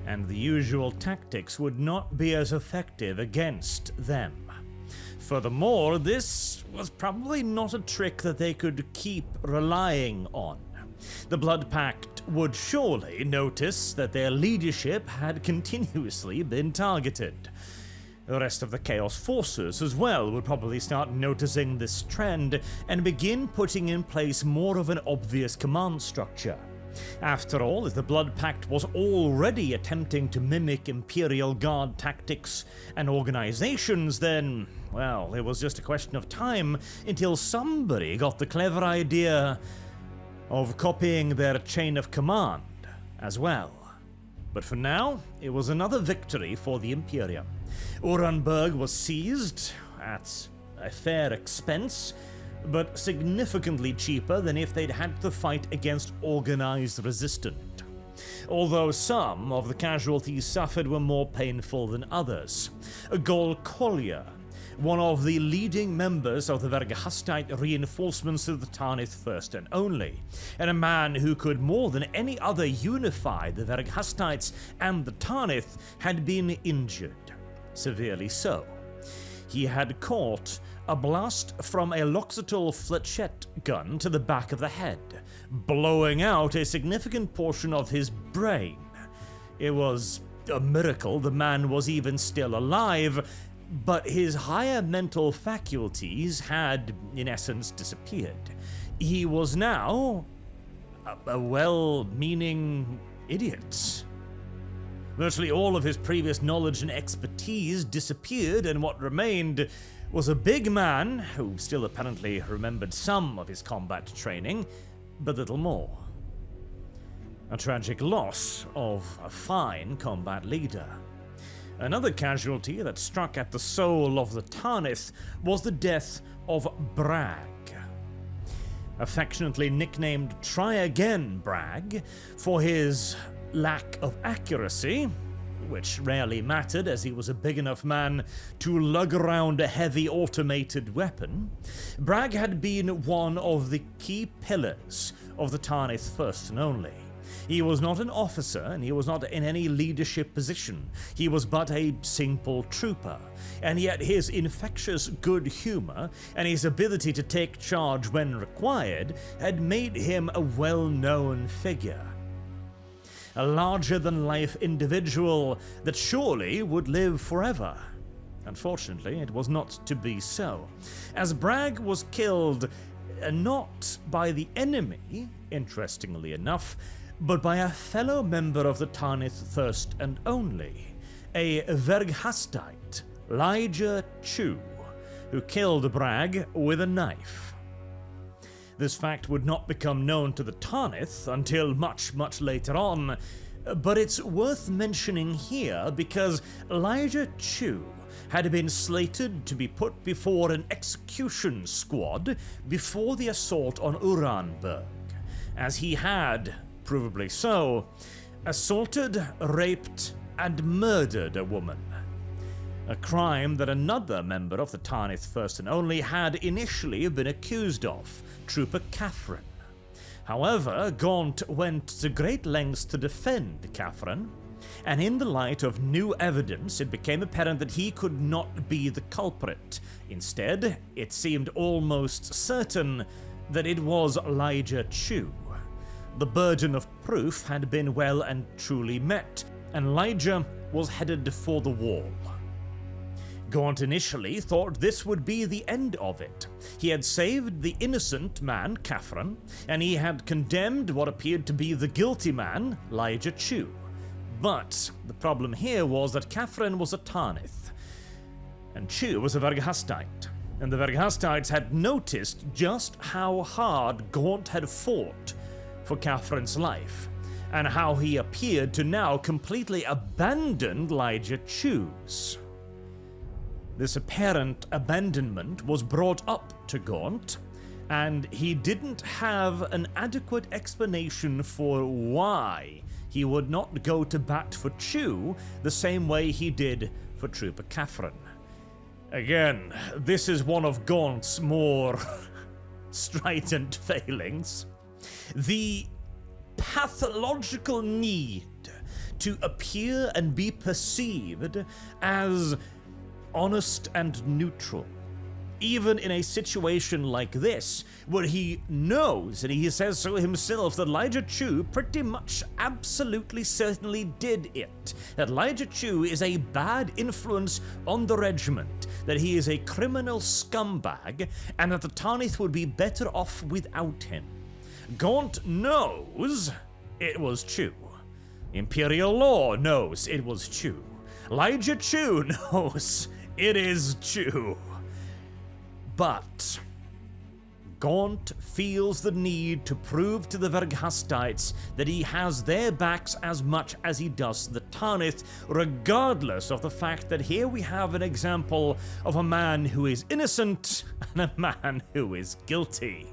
and the usual tactics would not be as effective against them. Furthermore, this was probably not a trick that they could keep relying on. The Blood Pact would surely notice that their leadership had continuously been targeted. The rest of the Chaos Forces as well would probably start noticing this trend and begin putting in place more of an obvious command structure. After all, if the Blood Pact was already attempting to mimic Imperial Guard tactics and organizations, then, well, it was just a question of time until somebody got the clever idea of copying their chain of command as well. But for now, it was another victory for the Imperium. Uranberg was seized at a fair expense, but significantly cheaper than if they'd had to fight against organized resistance. Although some of the casualties suffered were more painful than others. Gol Collier, one of the leading members of the Vergehastite reinforcements of the Tarnith First and Only, and a man who could more than any other unify the Vergehastites and the Tarnith, had been injured, severely so. He had caught a blast from a Loxatal flechette gun to the back of the head, blowing out a significant portion of his brain. It was a miracle the man was even still alive, but his higher mental faculties had, in essence, disappeared. He was now a well-meaning idiot. Virtually all of his previous knowledge and expertise disappeared, and what remained was a big man who still apparently remembered some of his combat training, but little more. A tragic loss of a fine combat leader. Another casualty that struck at the soul of the Tarnith was the death of Bragg. Affectionately nicknamed Try Again Bragg for his lack of accuracy, which rarely mattered as he was a big enough man to lug around a heavy automated weapon, Bragg had been one of the key pillars of the Tarnith First and Only. He was not an officer, and he was not in any leadership position. He was but a simple trooper, and yet his infectious good humor and his ability to take charge when required had made him a well-known figure. A larger-than-life individual that surely would live forever. Unfortunately, it was not to be so, as Bragg was killed not by the enemy, interestingly enough, but by a fellow member of the Tarnith First and Only, a Verghastite, Elijah Chu, who killed Bragg with a knife. This fact would not become known to the Tarnith until much, much later on, but it's worth mentioning here because Elijah Chu had been slated to be put before an execution squad before the assault on Uranberg, as he had, provably so, assaulted, raped, and murdered a woman. A crime that another member of the Tarnith First and Only had initially been accused of, Trooper Catherine. However, Gaunt went to great lengths to defend Catherine, and in the light of new evidence, it became apparent that he could not be the culprit. Instead, it seemed almost certain that it was Elijah Chu. The burden of proof had been well and truly met, and Elijah was headed for the wall. Gaunt initially thought this would be the end of it. He had saved the innocent man, Catherine, and he had condemned what appeared to be the guilty man, Elijah Chu. But the problem here was that Catherine was a Tarnith, and Chu was a Verghastite, and the Verghastites had noticed just how hard Gaunt had fought for Catherine's life, and how he appeared to now completely abandon Elijah Chu's. This apparent abandonment was brought up to Gaunt, and he didn't have an adequate explanation for why he would not go to bat for Chu the same way he did for Trooper Catherine. Again, this is one of Gaunt's more strident failings. The pathological need to appear and be perceived as honest and neutral. Even in a situation like this, where he knows, and he says so himself, that Elijah Chu pretty much absolutely certainly did it. That Elijah Chu is a bad influence on the regiment, that he is a criminal scumbag, and that the Tanith would be better off without him. Gaunt knows it was Chu. Imperial Law knows it was Chu. Elijah Chu knows it is Chu. But Gaunt feels the need to prove to the Vergastites that he has their backs as much as he does the Tanith, regardless of the fact that here we have an example of a man who is innocent and a man who is guilty.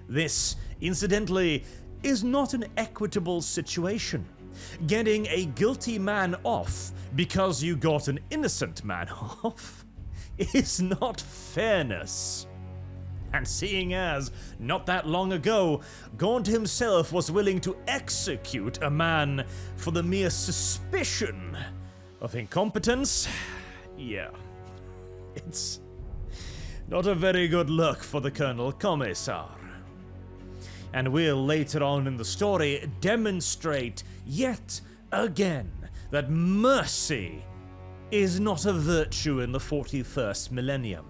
This, incidentally, is not an equitable situation. Getting a guilty man off because you got an innocent man off is not fairness. And seeing as, not that long ago, Gaunt himself was willing to execute a man for the mere suspicion of incompetence, yeah, it's not a very good look for the Colonel Commissar. And we'll later on in the story demonstrate yet again that mercy is not a virtue in the 41st millennium,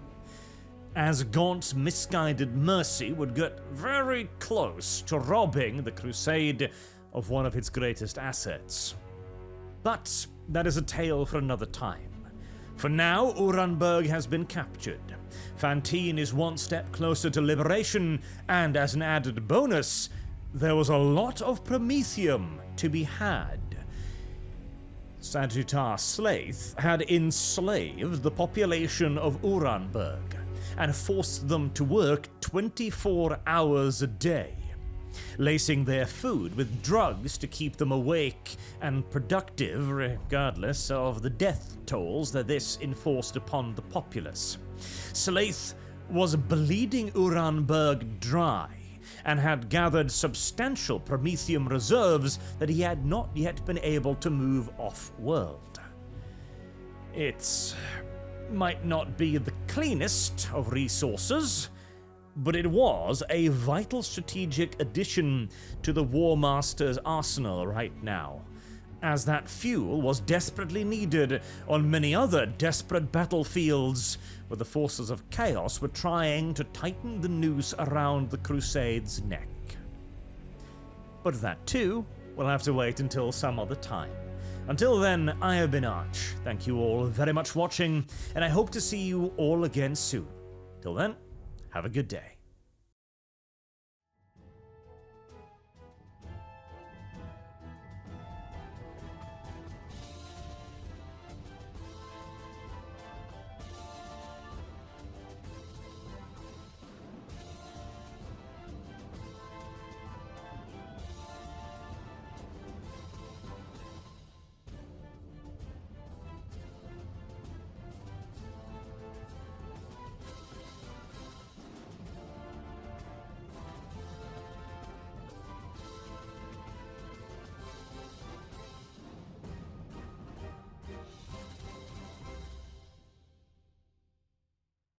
as Gaunt's misguided mercy would get very close to robbing the Crusade of one of its greatest assets. But that is a tale for another time. For now, Uranberg has been captured. Phantine is one step closer to liberation, and as an added bonus, there was a lot of Promethium to be had. Sagittar Slaith had enslaved the population of Uranberg and forced them to work 24 hours a day, lacing their food with drugs to keep them awake and productive regardless of the death tolls that this enforced upon the populace. Slaith was bleeding Uranberg dry and had gathered substantial Promethium reserves that he had not yet been able to move off-world. It might not be the cleanest of resources, but it was a vital strategic addition to the War Master's arsenal right now, as that fuel was desperately needed on many other desperate battlefields where the forces of chaos were trying to tighten the noose around the Crusade's neck. But that too will have to wait until some other time. Until then, I have been Arch. Thank you all very much for watching, and I hope to see you all again soon. Till then, have a good day.